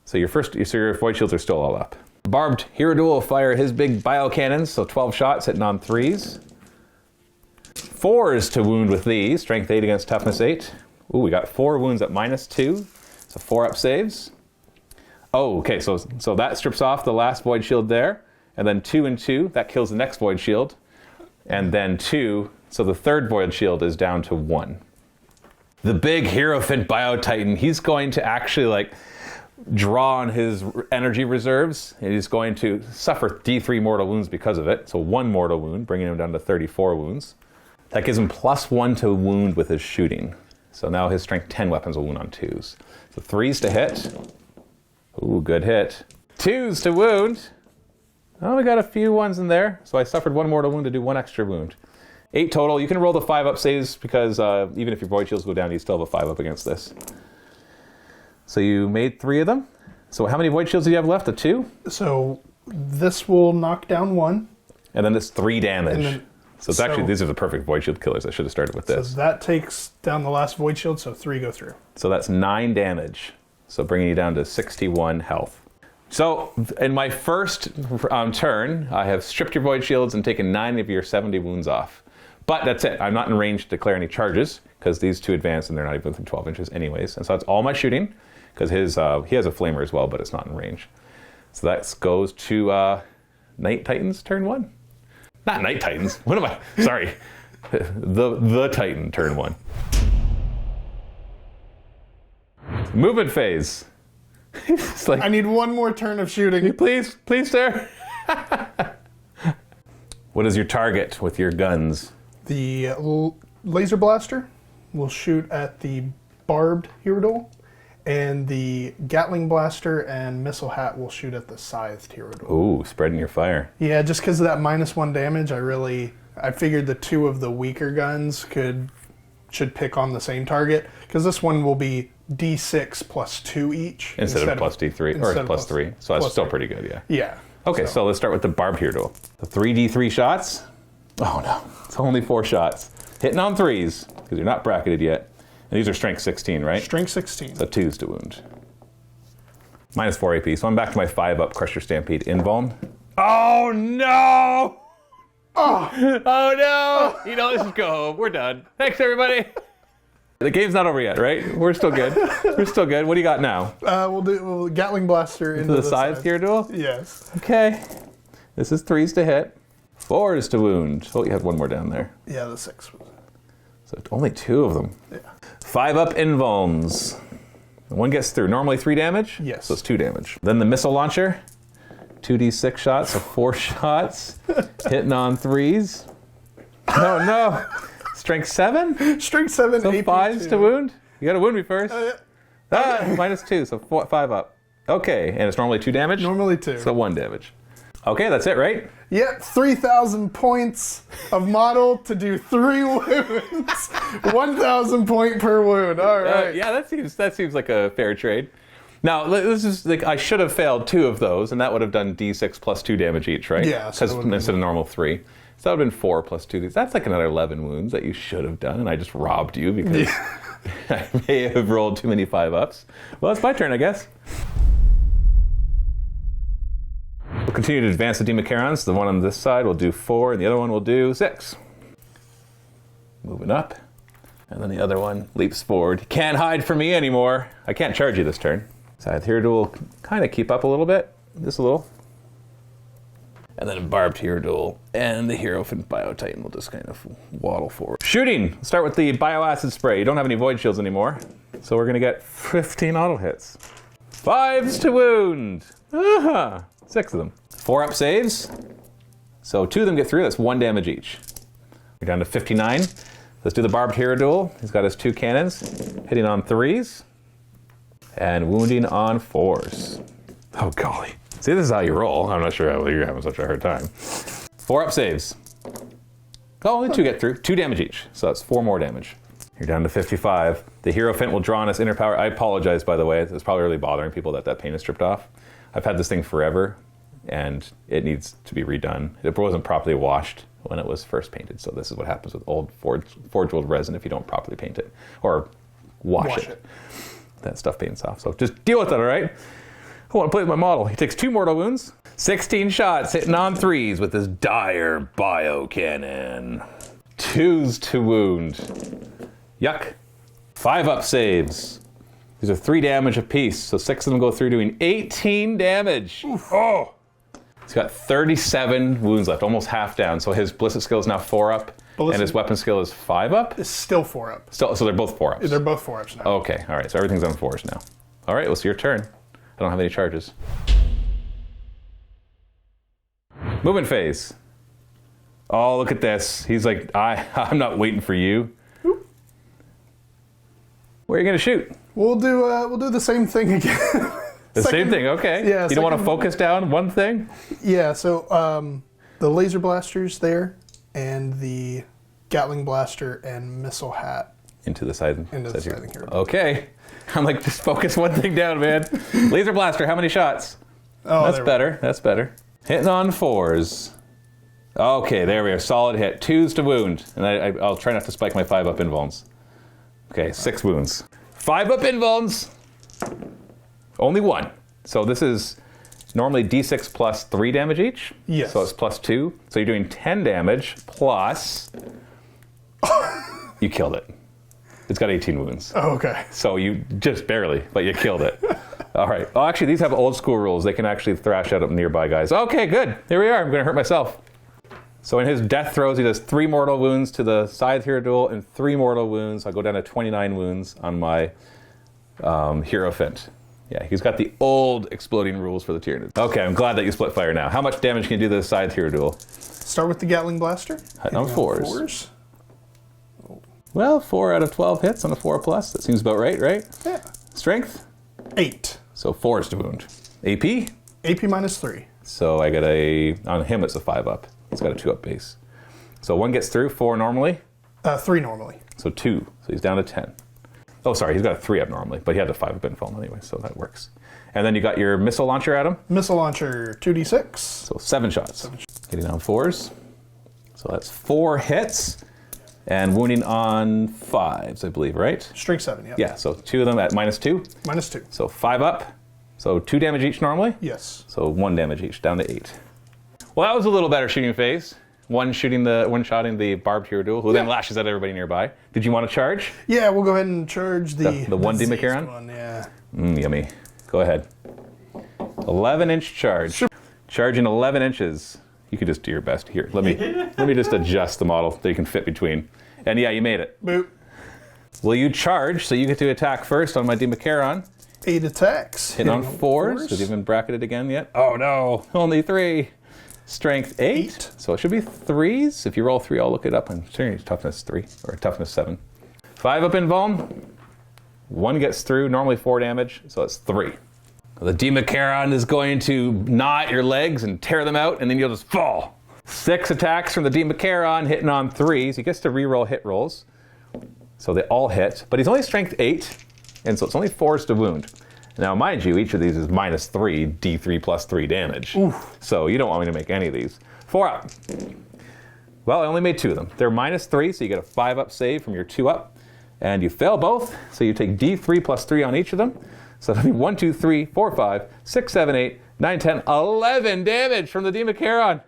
So your void shields are still all up. Barbed Hero Duel will fire his big bio cannons, so 12 shots hitting on 3s. 4s to wound with these, strength 8 against toughness 8. Ooh, we got 4 wounds at -2. So 4 up saves. Oh, okay, so that strips off the last void shield there. And then 2 and 2, that kills the next void shield. And then 2, so the third void shield is down to 1. The big Hierophant Bio-Titan, he's going to actually like draw on his energy reserves, and he's going to suffer D3 mortal wounds because of it. So 1 mortal wound, bringing him down to 34 wounds. That gives him +1 to wound with his shooting. So now his strength 10 weapons will wound on 2s. So 3s to hit. Ooh, good hit. 2s to wound. Oh, we got a few 1s in there. So I suffered 1 mortal wound to do 1 extra wound. 8 total. You can roll the 5 up saves because even if your void shields go down, you still have a 5 up against this. So you made 3 of them. So how many void shields do you have left? A 2? So this will knock down 1. And then this 3 damage. Then, so it's actually, these are the perfect void shield killers. I should have started with this. So that takes down the last void shield, so 3 go through. So that's 9 damage. So bringing you down to 61 health. So in my first turn, I have stripped your void shields and taken 9 of your 70 wounds off. But that's it. I'm not in range to declare any charges because these 2 advance and they're not even within 12 inches anyways. And so that's all my shooting because he has a flamer as well, but it's not in range. So that goes to Night Titans turn 1. Not Night Titans. What am I? Sorry. the Titan turn 1. Movement phase. It's like, I need 1 more turn of shooting. please, sir. What is your target with your guns? The laser blaster will shoot at the barbed Hierodule, and the Gatling blaster and missile hat will shoot at the scythed Hierodule. Ooh, spreading your fire. Yeah, just because of that -1 damage, I figured the 2 of the weaker guns should pick on the same target, because this one will be D6 plus 2 each. Instead of plus D3, or plus 3. So that's still pretty good, yeah. Yeah. Okay, so let's start with the barbed Hierodule. The 3D3 shots. Oh no, it's only 4 shots. Hitting on 3s, because you're not bracketed yet. And these are strength 16, right? Strength 16. So 2s to wound. -4 AP, so I'm back to my 5 up Crusher Stampede invuln. Oh no! Oh no! You know, let's just go home. We're done. Thanks, everybody. The game's not over yet, right? We're still good. We're still good. What do you got now? We'll do Gatling blaster into the scythe Hierodule? Yes. Okay. This is 3s to hit, 4s to wound. Oh, you had 1 more down there. Yeah, the 6. So only 2 of them. Yeah. 5 up invulns. 1 gets through. Normally 3 damage? Yes. So it's 2 damage. Then the missile launcher. 2d6 shots, so 4 shots. Hitting on 3s. Oh no. Strength 7? Strength 7, So AP 5s to wound? You gotta wound me first. Yeah. -2, so 5 up. Okay, and it's normally 2 damage? Normally 2. So 1 damage. Okay, that's it, right? Yep, 3,000 points of model to do 3 wounds. 1,000 point per wound. All right. Yeah, that seems like a fair trade. Now, this is like I should have failed 2 of those, and that would have done D6 plus 2 damage each, right? Yeah, so because instead of normal 3. So that would have been 4 plus 2. That's like another 11 wounds that you should have done, and I just robbed you because I may have rolled too many 5 ups. Well, it's my turn, I guess. We'll continue to advance the Democarons. The one on this side will do 4, and the other one will do 6. Moving up. And then the other one leaps forward. You can't hide from me anymore. I can't charge you this turn. Scythe Hierodule will kind of keep up a little bit. Just a little. And then a barbed Hierodule. And the Hierophant Bio-Titan will just kind of waddle forward. Shooting! Let's start with the Bioacid Spray. You don't have any void shields anymore. So we're going to get 15 auto hits. 5s to wound! 6 of them. 4 up saves. So 2 of them get through. That's 1 damage each. We're down to 59. Let's do the barbed Hierodule. He's got his 2 cannons. Hitting on 3s. And wounding on 4s. Oh, golly. See, this is how you roll. I'm not sure how you're having such a hard time. 4 up saves. Oh, only 2 get through. 2 damage each. So that's 4 more damage. You're down to 55. The Hierophant will draw on its inner power. I apologize, by the way. It's probably really bothering people that paint is stripped off. I've had this thing forever, and it needs to be redone. It wasn't properly washed when it was first painted, so this is what happens with old forge wood resin if you don't properly paint it or wash it. That stuff paints off. So just deal with it, all right? I want to play with my model. He takes 2 mortal wounds, 16 shots, hitting on 3s with his dire bio cannon. 2s to wound. Yuck. 5-up saves. These are 3 damage apiece, so 6 of them go through doing 18 damage. Oof. Oh! He's got 37 wounds left, almost half down. So his ballistic skill is now 4-up, and his weapon skill is 5-up? It's still 4-up. Still, so they're both 4-ups? They're both 4-ups now. Okay, all right, so everything's on 4s now. All right, well, it's your turn. I don't have any charges. Movement phase. Oh, look at this. He's like, I'm not waiting for you. Oop. Where are you going to shoot? We'll do the same thing again. Same thing, okay. Yeah. You don't want to focus down one thing? Yeah, so the laser blasters there, and the Gatling blaster and missile hat. Into the side. Into the side here. Okay. I'm like, just focus one thing down, man. Laser blaster, how many shots? Oh, that's better. That's better. Hitting on 4s. Okay, there we are. Solid hit. 2s to wound. And I'll try not to spike my 5-up invulns. Okay, 6 wounds. 5-up invulns. Only 1. So this is normally d6 plus 3 damage each. Yes. So it's plus 2. So you're doing 10 damage plus... You killed it. It's got 18 wounds. Oh, okay. So you just barely, but you killed it. All right. Oh, actually, these have old school rules. They can actually thrash out nearby guys. Okay, good. Here we are. I'm going to hurt myself. So in his death throws, he does 3 mortal wounds to the side hero duel and 3 mortal wounds. I'll go down to 29 wounds on my hero fint. Yeah, he's got the old exploding rules for the Tyranids. Okay, I'm glad that you split fire now. How much damage can you do to the side hero duel? Start with the Gatling blaster. Hitting on 4s. Well, 4 out of 12 hits on a 4+. That seems about right, right? Yeah. Strength? 8. So 4s to wound. AP? AP minus 3. So I got on him it's a 5-up. He's got a 2-up base. So 1 gets through, 4 normally? 3 normally. So 2. So he's down to 10. Oh, sorry, he's got a 3-up normally, but he had a 5-up infall anyway, so that works. And then you got your missile launcher at him? Missile launcher, 2d6. So 7 shots. Hitting on 4s. So that's 4 hits. And wounding on 5s, I believe, right? Strength 7, yeah. Yeah, so 2 of them at minus 2. Minus 2. So 5-up. So 2 damage each normally? Yes. So 1 damage each, down to 8. Well, that was a little better shooting phase. One shotting the barbed hero duel, who then lashes at everybody nearby. Did you want to charge? Yeah, we'll go ahead and charge the 1 Demacaron? one, yeah. Yummy. Go ahead. 11-inch charge. Sure. Charging 11 inches. You could just do your best here. Let me just adjust the model so you can fit between. And yeah, you made it. Boop. Will you charge? So you get to attack first on my Demacaron. 8 attacks. Hitting on 4s. Has he been bracketed again yet? Oh no, only 3. Strength 8. So it should be 3s. If you roll 3, I'll look it up. I'm sure it's toughness 3 or toughness 7. 5-up invuln. 1 gets through, normally 4 damage, so it's 3. The Demacaron is going to gnaw at your legs and tear them out, and then you'll just fall. 6 attacks from the Demacaron, hitting on 3s. He gets to reroll hit rolls, so they all hit. But he's only strength 8, and so it's only 4s to wound. Now, mind you, each of these is minus 3, d3 plus 3 damage. Oof. So you don't want me to make any of these. 4-up. Well, I only made 2 of them. They're minus 3, so you get a 5-up save from your 2-up. And you fail both, so you take d3 plus 3 on each of them. So that'll be 1, 2, 3, 4, 5, 6, 7, 8, 9, 10, 11 damage from the Demacaron.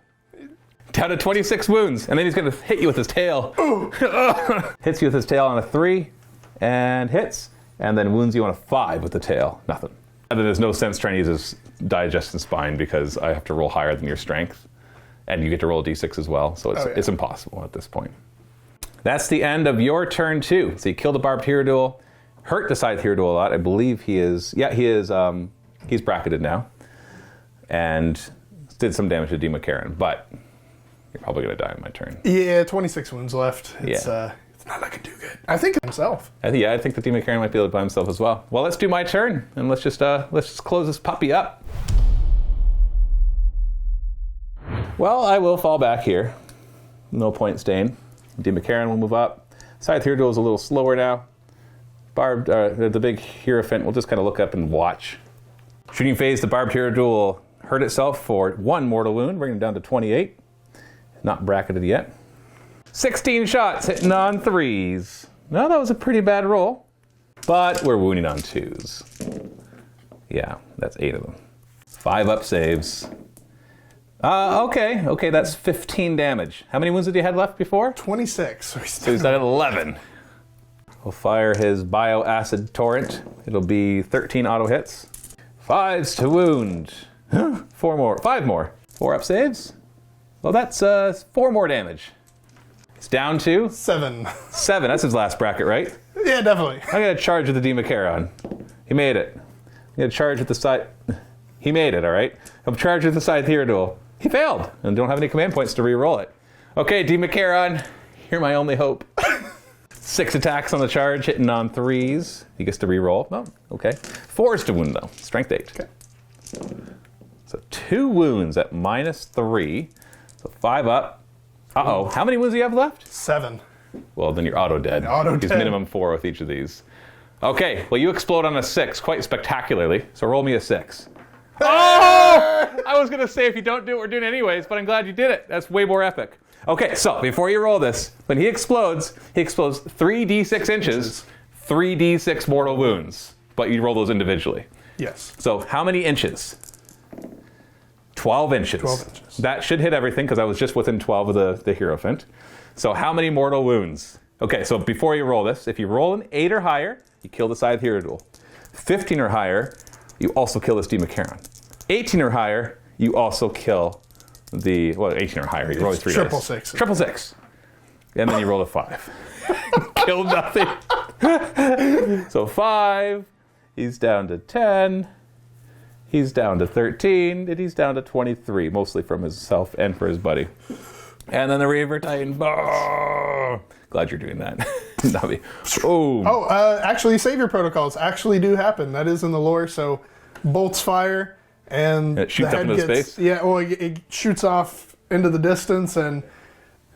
Down to 26 wounds. And then he's going to hit you with his tail. Hits you with his tail on a 3 and hits. And then wounds you on a 5 with the tail. Nothing. And then there's no sense trying to use his digest and spine because I have to roll higher than your strength. And you get to roll a d6 as well. So it's impossible at this point. That's the end of your turn 2. So you kill the barbed hero duel. Hurt the side hero duel a lot. I believe he is, he's bracketed now. And did some damage to Demacaron, but you're probably going to die on my turn. Yeah, 26 wounds left. It's not looking too good. I think himself. I think the Demacaron might be able to by himself as well. Well, let's do my turn, and let's just close this puppy up. Well, I will fall back here. No point staying. Demacaron will move up. Side hero duel is a little slower now. Barbed, the big Hierophant will just kind of look up and watch. Shooting phase, the barbed hero duel hurt itself for 1 mortal wound, bringing it down to 28. Not bracketed yet. 16 shots, hitting on 3s. No, that was a pretty bad roll. But we're wounding on 2s. Yeah, that's 8 of them. 5-up saves. Okay, that's 15 damage. How many wounds did you had left before? 26. So he's got 11. will fire his bioacid torrent. It'll be 13 auto hits. 5s to wound. 4 more. 5 more. 4 up saves. Well, that's 4 more damage. It's down to 7. 7. That's his last bracket, right? Yeah, definitely. I'm gonna charge with the Demacharon. He made it. I'm gonna charge with the side. He made it, all right? I'm charged with the Scythe duel. He failed, and don't have any command points to re-roll it. Okay, Demacharon, you're my only hope. 6 attacks on the charge, hitting on 3s. He gets to re-roll. Oh, okay. 4s to wound, though. Strength 8. Okay. So 2 wounds at -3. So 5 up. Uh-oh. How many wounds do you have left? 7. Well, then you're auto-dead. Auto-dead. He's minimum 4 with each of these. Okay, well, you explode on a 6 quite spectacularly. So roll me a 6. Oh! I was going to say, if you don't do it, we're doing it anyways, but I'm glad you did it. That's way more epic. Okay, so before you roll this, when he explodes 3d6 inches, 3d6 mortal wounds. But you roll those individually. Yes. So how many inches? 12 inches. 12 inches. That should hit everything because I was just within 12 of the Hierophant. So how many mortal wounds? Okay, so before you roll this, if you roll an 8 or higher, you kill the Scythe Hero Duel. 15 or higher, you also kill this Demacharon. 18 or higher, you also kill the, well, 18 or higher, you roll 3 triple dice. six. Triple 6. And then you roll a 5. Kill nothing. So 5, he's down to 10, he's down to 13, and he's down to 23, mostly from himself and for his buddy. And then the Reaver Titan. Oh, glad you're doing that. Boom. Oh, actually, savior protocols actually do happen. That is in the lore. So, bolts fire, and it shoots the up head into space. Yeah, well, it shoots off into the distance, and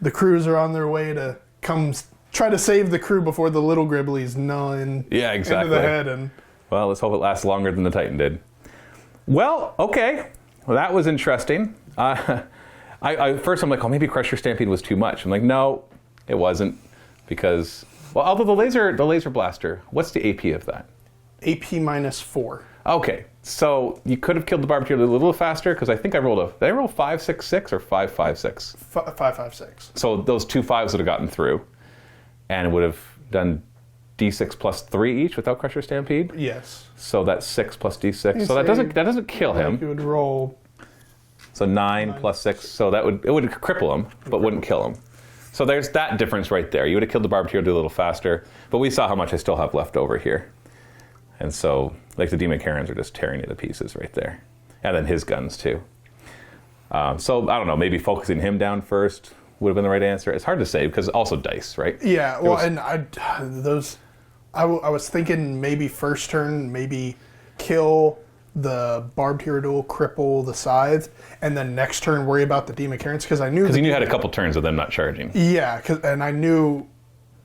the crews are on their way to come try to save the crew before the little Gribblies gnaw into the head. And well, let's hope it lasts longer than the Titan did. Well, okay. Well, that was interesting. First I'm like, oh, maybe Crusher Stampede was too much. I'm like, no, it wasn't, because, well, although the laser blaster, what's the AP of that? AP -4. Okay, so you could have killed the Barbecued a little faster, because I think did I roll 5.66 or 5.56? 5.56. So those 2 5s would have gotten through, and it would have done D6 plus 3 each without Crusher Stampede. Yes. So that's 6 plus D6. So that doesn't kill him. You would roll. So 9 plus 6, so it would cripple him, but wouldn't kill him. So there's that difference right there. You would have killed the Barbecued a little faster, but we saw how much I still have left over here. And so, like, the Demacarons are just tearing you to pieces right there. And then his guns, too. So, I don't know, maybe focusing him down first would have been the right answer. It's hard to say, because also dice, right? Yeah, well, I was thinking maybe first turn, maybe kill the Barbed Hero Duel, cripple the Scythe, and then next turn worry about the Demacarons, because I knew... Because you had a couple turns of them not charging. Yeah, and I knew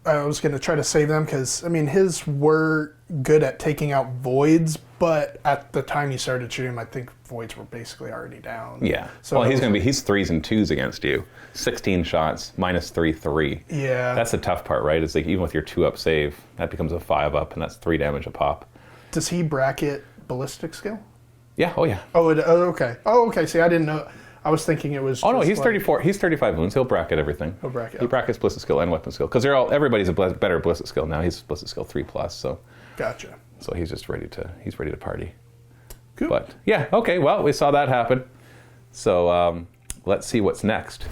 I was going to try to save them, because, I mean, his were good at taking out Voids, but at the time he started shooting them, I think Voids were basically already down. Yeah. So well, he's 3s and 2s against you. 16 shots, -3. Yeah. That's the tough part, right? It's like, even with your 2-up save, that becomes a 5-up, and that's 3 damage a pop. Does he bracket ballistic skill? Yeah, oh yeah. Okay. Oh, okay. See, I didn't know. I was thinking it was. Oh no, he's 34. He's 35 wounds. He'll bracket everything. He'll bracket. He brackets ballistic skill and weapon skill, because everybody's a better ballistic skill now. He's ballistic skill 3+. So. Gotcha. So he's just ready to party. Cool. But yeah, okay. Well, we saw that happen. So let's see what's next.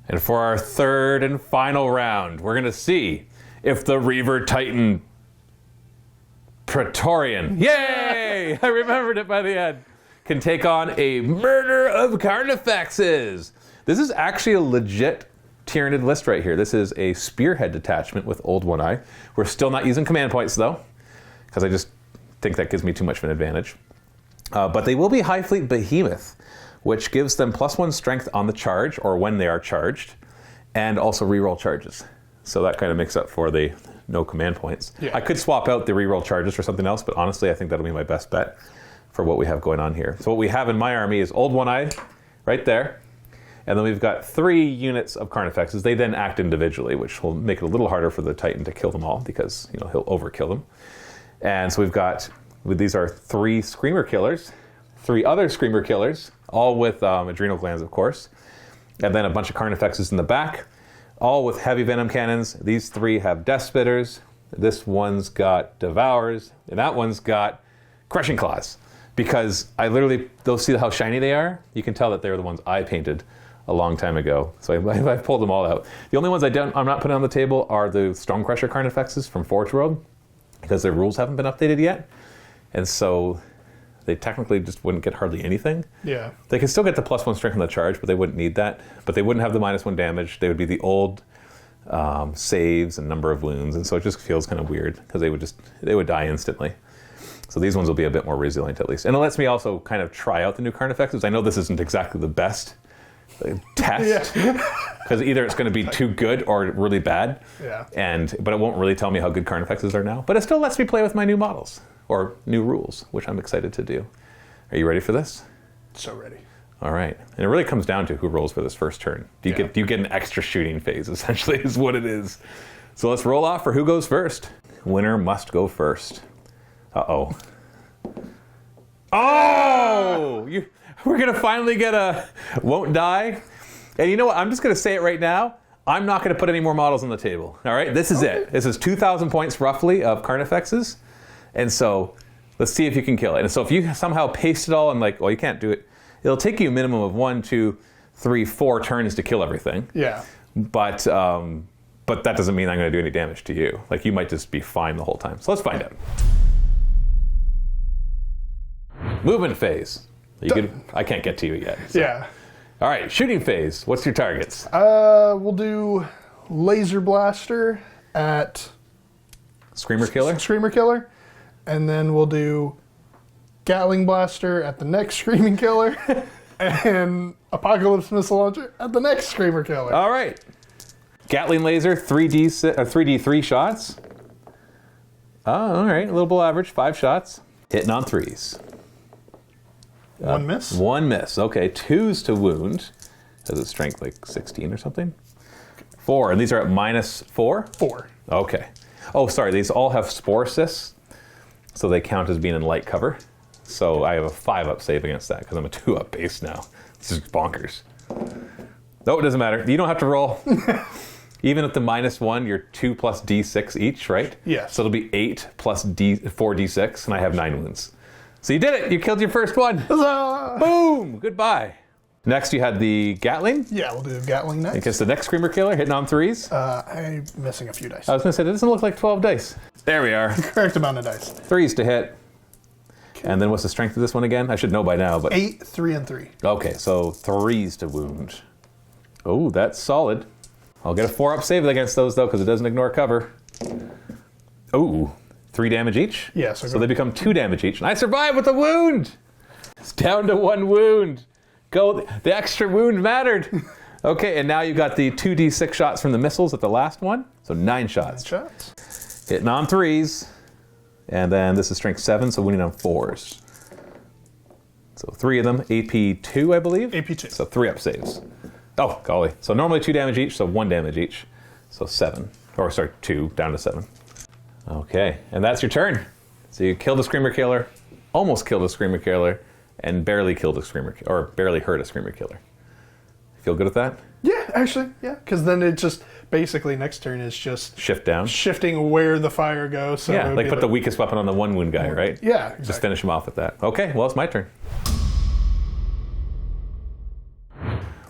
And for our third and final round, we're gonna see if the Reaver Titan Praetorian, yay! I remembered it by the end, can take on a murder of Carnifexes. This is actually a legit Tyranid list right here. This is a Spearhead detachment with Old One Eye. We're still not using command points though, because I just think that gives me too much of an advantage. But they will be High Fleet Behemoth, which gives them +1 strength on the charge, or when they are charged, and also reroll charges. So that kind of makes up for the no command points. Yeah. I could swap out the reroll charges for something else, but honestly, I think that'll be my best bet for what we have going on here. So what we have in my army is Old One Eye, right there. And then we've got 3 units of Carnifexes. They then act individually, which will make it a little harder for the Titan to kill them all, because he'll overkill them. And so these are 3 Screamer Killers, 3 other Screamer Killers, all with adrenal glands, of course. And then a bunch of Carnifexes in the back, all with heavy venom cannons. These 3 have death spitters. This one's got devours, and that one's got crushing claws. Because I literally, they'll see how shiny they are. You can tell that they're the ones I painted a long time ago. So I've pulled them all out. The only ones I'm not putting on the table are the Stormcrusher Carnifexes from Forge World, because their rules haven't been updated yet. And so they technically just wouldn't get hardly anything. Yeah. They can still get the +1 strength on the charge, but they wouldn't need that. But they wouldn't have the -1 damage. They would be the old saves and number of wounds, and so it just feels kind of weird because they would die instantly. So these ones will be a bit more resilient at least. And it lets me also kind of try out the new Carnifexes. I know this isn't exactly the best test, because either it's going to be too good or really bad. Yeah. But it won't really tell me how good Carnifexes are now. But it still lets me play with my new models or new rules, which I'm excited to do. Are you ready for this? So ready. All right. And it really comes down to who rolls for this first turn. Do you get an extra shooting phase, essentially, is what it is. So let's roll off for who goes first. Winner must go first. Uh-oh. Oh! We're going to finally get a won't die. And you know what? I'm just going to say it right now. I'm not going to put any more models on the table. All right? This is it. This is 2,000 points, roughly, of Carnifexes. And so let's see if you can kill it. And so if you somehow paste it all and well, you can't do it. It'll take you a minimum of 1, 2, 3, 4 turns to kill everything. Yeah. But that doesn't mean I'm going to do any damage to you. You might just be fine the whole time. So let's find out. Movement phase. I can't get to you yet. So. Yeah. All right, shooting phase. What's your targets? We'll do Laser Blaster at Screamer Killer? Screamer Killer. And then we'll do Gatling Blaster at the next Screaming Killer. And Apocalypse Missile Launcher at the next Screamer Killer. All right. Gatling Laser, 3D3 shots. Oh, all right. A little below average, 5 shots. Hitting on 3s. 1 miss? 1 miss. Okay, 2s to wound. Has it strength 16 or something? 4, and these are at -4? 4. Okay. Oh, sorry, these all have Spore Assists, so they count as being in light cover. So I have a 5-up save against that because I'm a 2-up base now. This is bonkers. No, it doesn't matter. You don't have to roll. Even at the -1, you're 2 plus D6 each, right? Yes. So it'll be 8 plus 4D6, and I have 9 wounds. So you did it. You killed your first one. Huzzah! Boom. Goodbye. Next, you had the Gatling. Yeah, we'll do Gatling Knife. Against the next Screamer Killer, hitting on 3s. I'm missing a few dice. I was going to say, that doesn't look like 12 dice. There we are. Correct amount of dice. 3s to hit. And then what's the strength of this one again? I should know by now, but 8, 3, and 3. Okay, so 3s to wound. Oh, that's solid. I'll get a 4-up save against those though, because it doesn't ignore cover. Oh, 3 damage each? Yeah, so they become 2 damage each. And I survive with a wound! It's down to 1 wound. Go, the extra wound mattered. Okay, and now you've got the 2d6 shots from the missiles at the last one. So 9 shots. 9 shots. Hitting on 3s. And then this is strength 7, so winning on 4s. So 3 of them, AP 2, I believe? AP 2. So 3-up saves. Oh, golly. So normally 2 damage each, so 1 damage each. So 7. Or sorry, 2 down to 7. Okay, and that's your turn. So you killed a Screamer Killer, almost killed a Screamer Killer, and barely killed a Screamer Killer, or barely hurt a Screamer Killer. Feel good with that? Yeah, actually, yeah. Because then it just, basically next turn is just shift down, shifting where the fire goes. So yeah, put the weakest weapon on the 1 wound guy, right? Yeah, exactly. Just finish him off with that. Okay, well, it's my turn.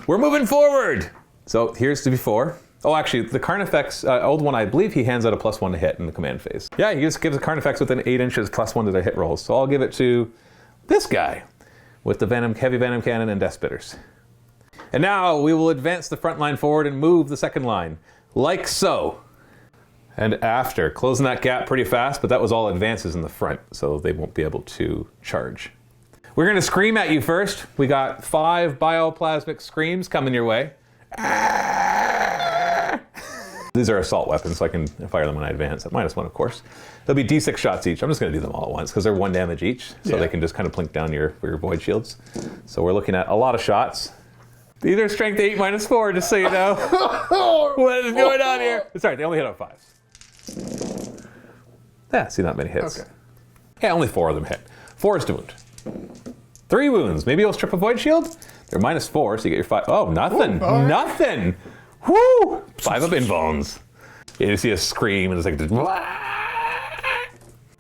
We're moving forward. So here's the before. Oh, actually, the Carnifex, old one, I believe he hands out a +1 to hit in the command phase. Yeah, he just gives the Carnifex within 8 inches +1 to the hit rolls. So I'll give it to this guy with the heavy Venom Cannon and Death Spitters. And now we will advance the front line forward and move the second line, like so. And after, closing that gap pretty fast, but that was all advances in the front, so they won't be able to charge. We're going to scream at you first. We got 5 bioplasmic screams coming your way. These are assault weapons, so I can fire them when I advance at -1, of course. There'll be D6 shots each. I'm just going to do them all at once because they're 1 damage each, so they can just kind of plink down your void shields. So we're looking at a lot of shots. These are strength 8 -4, just so you know. What is going on here? Sorry, they only hit on 5s. Yeah, see, not many hits. Okay. Yeah, only 4 of them hit. 4 is to wound. 3 wounds. Maybe you'll strip a void shield? They're -4, so you get your 5. Oh, nothing. Ooh, right. Nothing. Woo! 5 up invulns. You see a scream and it's like,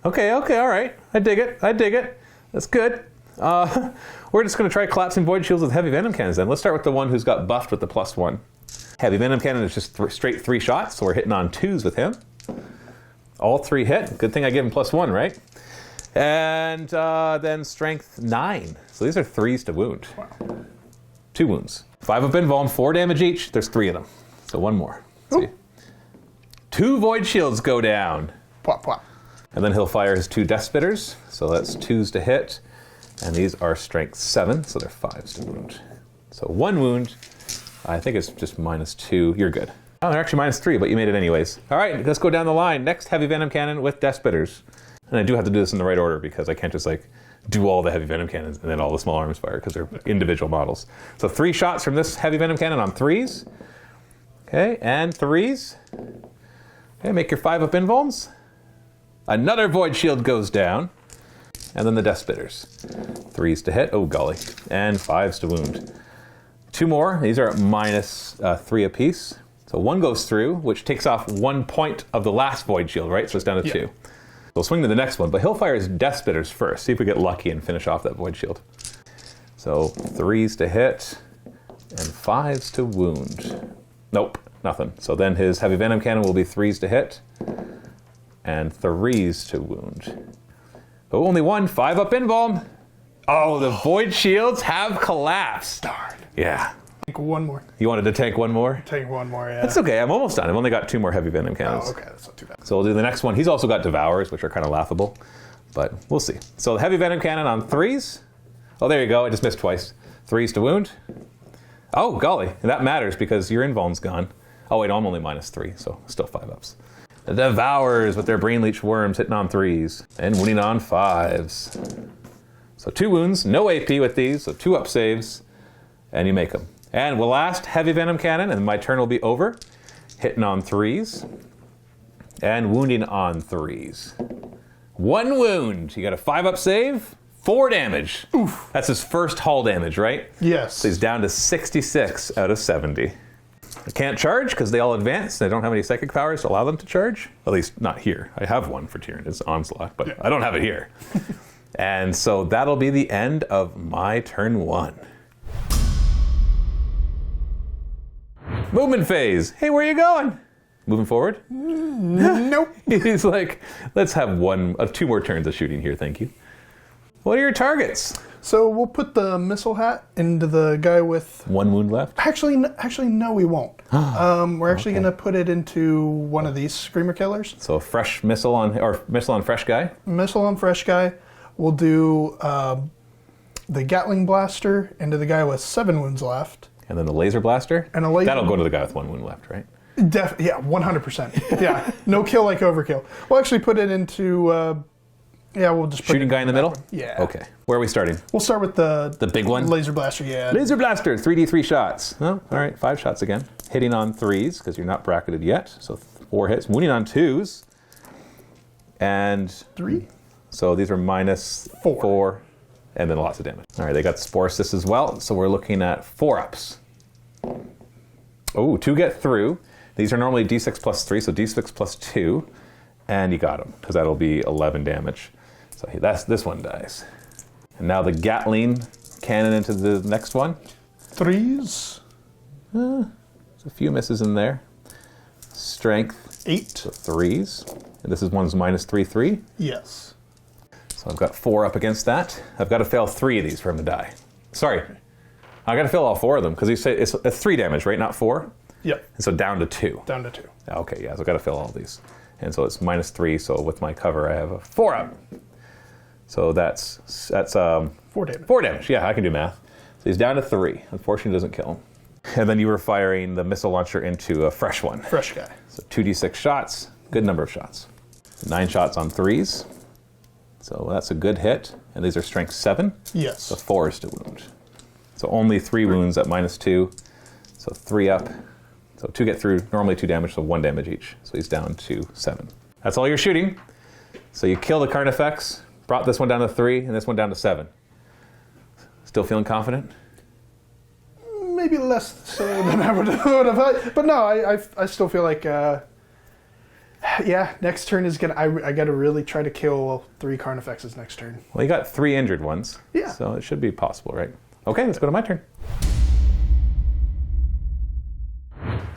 okay, all right. I dig it. That's good. We're just going to try collapsing void shields with heavy venom cannons then. Let's start with the one who's got buffed with the +1. Heavy venom cannon is just straight 3 shots, so we're hitting on 2s with him. All 3 hit. Good thing I give him +1, right? And then strength 9. So these are 3s to wound. Wow. 2 wounds. 5 up invuln, 4 damage each. There's 3 of them. So 1 more. See? 2 void shields go down. Plop, plop. And then he'll fire his 2 death spitters. So that's 2s to hit. And these are strength 7, so they're 5s to wound. So 1 wound. I think it's just -2. You're good. Oh, they're actually -3, but you made it anyways. All right, let's go down the line. Next, heavy venom cannon with death spitters. And I do have to do this in the right order because I can't just like do all the heavy venom cannons and then all the small arms fire because they're individual models. So 3 shots from this heavy venom cannon on 3s. Okay, and 3s. Okay, make your 5 up invulns. Another void shield goes down. And then the death spitters. 3s to hit. Oh, golly. And 5s to wound. 2 more. These are at -3 apiece. So 1 goes through, which takes off 1 point of the last void shield, right? So it's down to 2. We'll swing to the next one, but he'll fire his death spitters first. See if we get lucky and finish off that void shield. So 3s to hit and 5s to wound. Nope, nothing. So then his heavy venom cannon will be 3s to hit and 3s to wound. But only 1 5 up invuln. Oh, the void shields have collapsed. Darn. Yeah. Take 1 more. You wanted to take 1 more? Take 1 more, yeah. That's okay. I'm almost done. I've only got 2 more heavy venom cannons. Oh, okay. That's not too bad. So we'll do the next one. He's also got devours, which are kind of laughable, but we'll see. So the heavy venom cannon on 3s. Oh, there you go. I just missed twice. 3s to wound. Oh, golly. That matters because your invuln's gone. Oh, wait, I'm only -3, so still 5 ups. The devours with their brain leech worms hitting on 3s and wounding on 5s. So 2 wounds, no AP with these, so 2 up saves, and you make them. And we'll last heavy venom cannon, and my turn will be over. Hitting on 3s and wounding on 3s. 1 wound. You got a 5 up save, 4 damage. Oof. That's his first hull damage, right? Yes. So he's down to 66 out of 70. I can't charge because they all advance. I don't have any psychic powers to allow them to charge. At least not here. I have one for Tyranids, Onslaught, but I don't have it here. And so that'll be the end of my turn 1. Movement phase. Hey, where are you going? Moving forward? Nope. He's like, let's have 2 more turns of shooting here, thank you. What are your targets? So we'll put the missile hat into the guy with... 1 wound left? Actually, no, we won't. We're actually going to put it into one of these screamer killers. So a fresh missile on fresh guy? Missile on fresh guy. We'll do the Gatling blaster into the guy with 7 wounds left. And then the laser blaster? And a laser... That'll go to the guy with 1 wound left, right? Yeah, 100%. Yeah, no kill like overkill. We'll actually put it into... we'll just put Shooting guy in the middle? Yeah. Okay. Where are we starting? We'll start with the big one? laser blaster, yeah. Laser blaster, 3d3 shots. Oh, all right, 5 shots again. Hitting on 3s, because you're not bracketed yet. So 4 hits. Wounding on 2s. And... 3? So these are -4. And then lots of damage. All right, they got Spore Assist as well. So we're looking at 4 ups. Oh, 2 get through. These are normally d6 plus 3, so d6 plus 2. And you got him, because that'll be 11 damage. So this one dies. And now the Gatling cannon into the next one. 3s. There's a few misses in there. Strength 8. So 3s. And this is one's -3/3. Yes. So I've got 4 up against that. I've got to fail 3 of these for him to die. Sorry. I got to fail all 4 of them, because you say it's 3 damage, right? Not 4? Yep. And so down to 2. Down to 2. Okay, yeah, so I've got to fail all these. And so it's -3, so with my cover I have a 4 up. So that's 4 damage. 4 damage, yeah, I can do math. So he's down to 3. Unfortunately, it doesn't kill him. And then you were firing the missile launcher into a fresh one. Fresh guy. So 2d6 shots, good number of shots. 9 shots on 3s. So that's a good hit. And these are strength 7. Yes. So 4 is to wound. So only 3 wounds at -2. So 3 up. So 2 get through, normally 2 damage, so 1 damage each. So he's down to 7. That's all you're shooting. So you kill the Carnifex, brought this one down to 3, and this one down to 7. Still feeling confident? maybe less so than I would have. But no, I still feel like, yeah, next turn is I got to really try to kill 3 Carnifexes next turn. Well, you got 3 injured ones. Yeah. So it should be possible, right? Okay, let's go to my turn.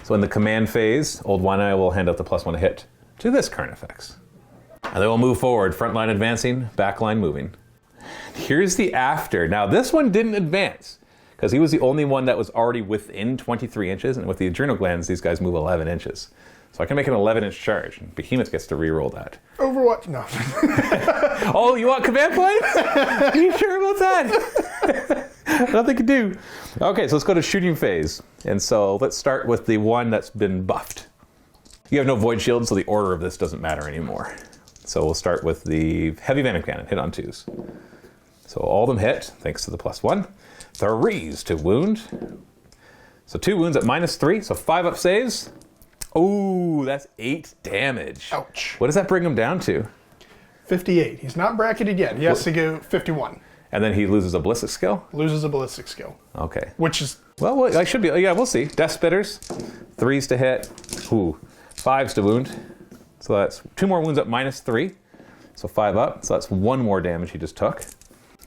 So in the command phase, Old One-Eye will hand out the +1 hit to this Carnifex. And they will move forward, front line advancing, back line moving. Here's the after. Now this one didn't advance, because he was the only one that was already within 23 inches, and with the adrenal glands, these guys move 11 inches. So I can make an 11-inch charge, and Behemoth gets to re-roll that. Overwatch? No. Oh, you want command points? Are you sure about that? Nothing to do. Okay, so let's go to shooting phase. And so let's start with the one that's been buffed. You have no void shield, so the order of this doesn't matter anymore. So we'll start with the heavy venom cannon, hit on 2s. So all of them hit, thanks to the +1. 3s to wound. So 2 wounds at -3, so 5 up saves. Ooh, that's 8 damage. Ouch. What does that bring him down to? 58. He's not bracketed yet. He has to go 51. And then he loses a ballistic skill? Loses a ballistic skill. Okay. Which is... Well, I should be, yeah, we'll see. Death Spitters, 3s to hit, 5s to wound. So that's 2 more wounds at -3, so 5 up. So that's 1 more damage he just took.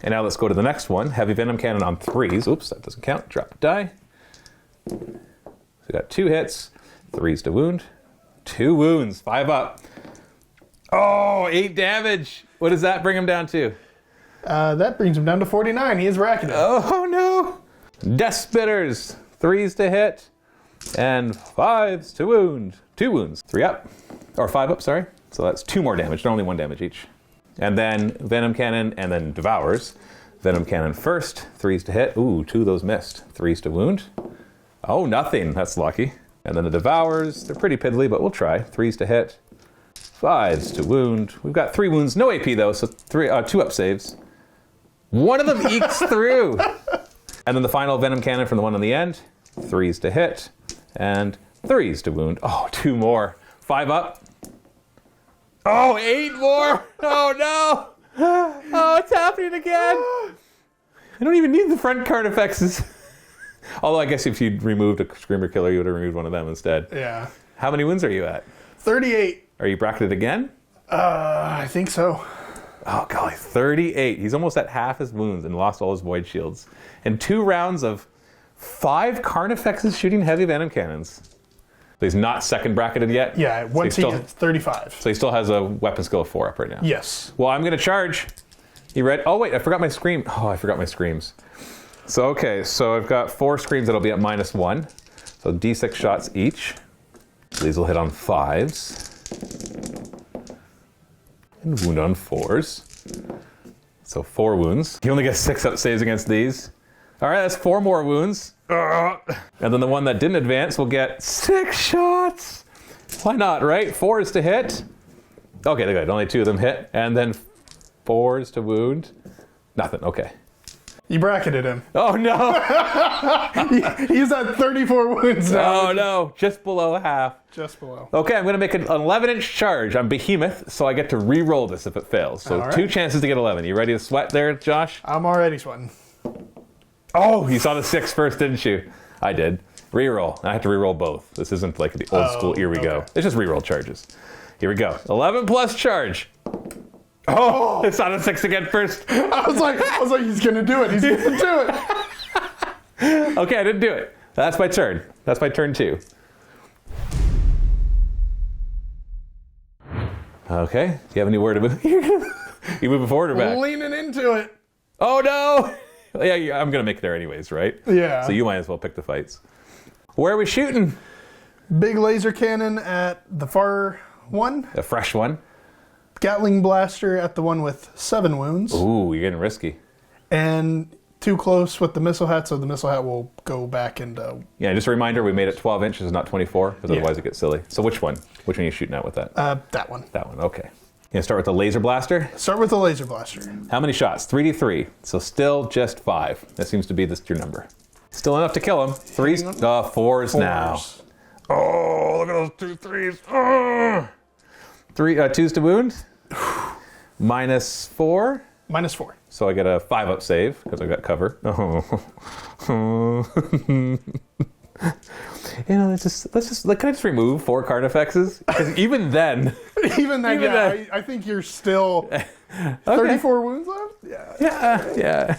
And now let's go to the next one. Heavy Venom Cannon on 3s. Oops, that doesn't count. Drop a die. So we got 2 hits, 3s to wound, 2 wounds, 5 up. Oh, 8 damage. What does that bring him down to? That brings him down to 49. He is bracketed. Oh no! Death Spitters, 3s to hit, and 5s to wound. 2 wounds, 3 up, or 5 up, sorry. So that's 2 more damage, only 1 damage each. And then Venom Cannon, and then Devours. Venom Cannon first, 3s to hit. Ooh, 2 of those missed. 3s to wound. Oh, nothing, that's lucky. And then the Devours, they're pretty piddly, but we'll try. 3s to hit, 5s to wound. We've got 3 wounds, no AP though, so 2 up saves. One of them ekes through. And then the final Venom Cannon from the one on the end. 3s to hit, and 3s to wound. Oh, 2 more. 5 up. Oh, 8 more. Oh, no. Oh, it's happening again. I don't even need the front Carnifexes. Although I guess if you'd removed a Screamer Killer, you would have removed one of them instead. Yeah. How many wounds are you at? 38. Are you bracketed again? I think so. Oh, golly, 38. He's almost at half his wounds and lost all his void shields. In 2 rounds of 5 Carnifexes shooting heavy venom cannons. So he's not second bracketed yet? Yeah, once he gets 35. So he still has a weapon skill of 4 up right now? Yes. Well, I'm going to charge. You ready? Oh, wait, I forgot my scream. Oh, I forgot my screams. So, okay, so I've got 4 screams that'll be at -1. So D6 shots each. These will hit on 5s. And wound on 4s. So 4 wounds. He only gets 6 up saves against these. All right, that's 4 more wounds. And then the one that didn't advance will get 6 shots. Why not, right? 4s to hit. Okay, they're good. Only 2 of them hit. And then 4s to wound. Nothing, okay. You bracketed him. Oh no! He's at 34 wounds now. Oh no, just below half. Just below. Okay, I'm going to make an 11-inch charge on Behemoth, so I get to re-roll this if it fails. So all right. 2 chances to get 11. You ready to sweat there, Josh? I'm already sweating. Oh, you saw the 6 first, didn't you? I did. Re-roll. I have to re-roll both. This isn't like the old school, here we go. It's just re-roll charges. Here we go. 11 plus charge. Oh, it's on a 6 again first. I was like, he's gonna do it. He's gonna do it. Okay, I didn't do it. That's my turn. That's my turn 2. Okay. Do you have any word to move? You moving forward or back? Leaning into it. Oh no! Yeah, I'm gonna make it there anyways, right? Yeah. So you might as well pick the fights. Where are we shooting? Big laser cannon at the far one. A fresh one. Gatling blaster at the one with 7 wounds. Ooh, you're getting risky. And too close with the missile hat, so the missile hat will go back into... Yeah, just a reminder, we made it 12 inches, not 24, because otherwise it gets silly. So which one? Which one are you shooting at with that? That one. That one, okay. You gonna start with the laser blaster? Start with the laser blaster. How many shots? 3d3. So still just 5. That seems to be your number. Still enough to kill him. 4s now. Oh, look at those 2 3s. Oh. 2s to wound. -4. -4. So I get a 5-up save because I got cover. Oh. You know, let's just can I just remove 4 card effects? Because even then, I think you're still 34 wounds left. yeah.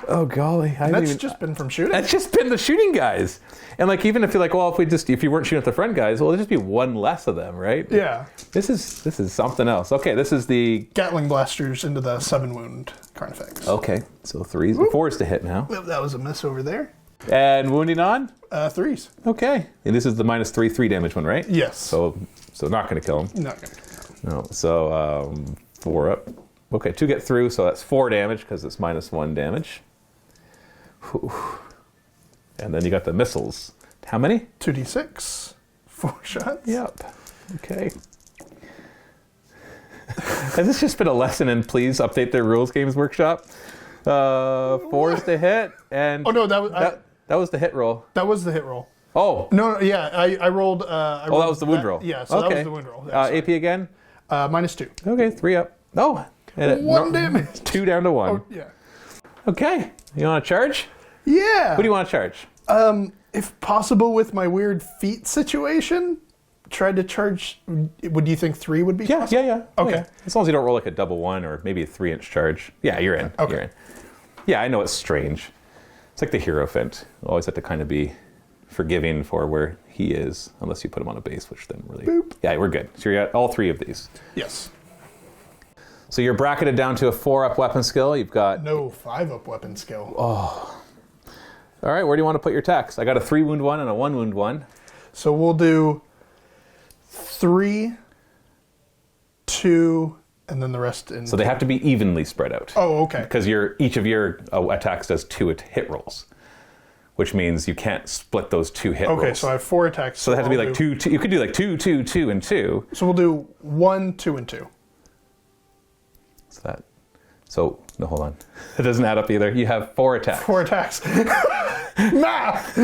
Oh golly, That's just been from shooting. That's just been the shooting guys. And like, even if you're like, well, if you weren't shooting at the front guys, well, there'd just be 1 less of them, right? Yeah. This is something else. Okay, this is the Gatling blasters into the 7 wound Carnifex. okay. So 3s and 4s to hit now, That was a miss over there. and wounding on. 3s. Okay, and this is the -3 damage one, right? Yes. So not going to kill him. Not gonna kill him. No. So 4 up. Okay, 2 get through, so that's 4 damage because it's -1 damage. Whew. And then you got the missiles. How many? 2d6. 4 shots. Yep. Okay. Has this just been a lesson in please update their rules, Games Workshop? 4s to hit, and Oh no, that was the hit roll. that was the hit roll. Oh. No, yeah, I rolled. That was the wound roll. Yeah, so that was the wound roll. Yeah, sorry. AP again. -2. Okay, 3 up. Oh. And 1 damage. 2 down to 1. Oh, yeah. Okay. You want to charge? Yeah. What do you want to charge? If possible, with my weird feet situation, try to charge. Would you think 3 would be possible? Yeah. Okay. Yeah. As long as you don't roll like a double 1 or maybe a 3-inch charge. Yeah, you're in. Okay. You're in. Yeah, I know it's strange. It's like the hero fint. You always have to kind of be forgiving for where he is, unless you put him on a base, which then really. Boop. Yeah, we're good. So you got all 3 of these. Yes. So you're bracketed down to a 4-up weapon skill. You've got. No 5-up weapon skill. All right, where do you want to put your attacks? I got a 3 wound 1 and a 1 wound 1. So we'll do 3, 2, and then the rest in. So they have to be evenly spread out. Oh, okay. Because each of your attacks does 2 hit rolls, which means you can't split those 2 hit rolls. Okay, so I have 4 attacks. So they have to be I'll like do- 2. You could do like 2, 2, 2, and 2. So we'll do 1, 2, and 2. So that. So no, hold on. It doesn't add up either. You have 4 attacks. 4 attacks. Math.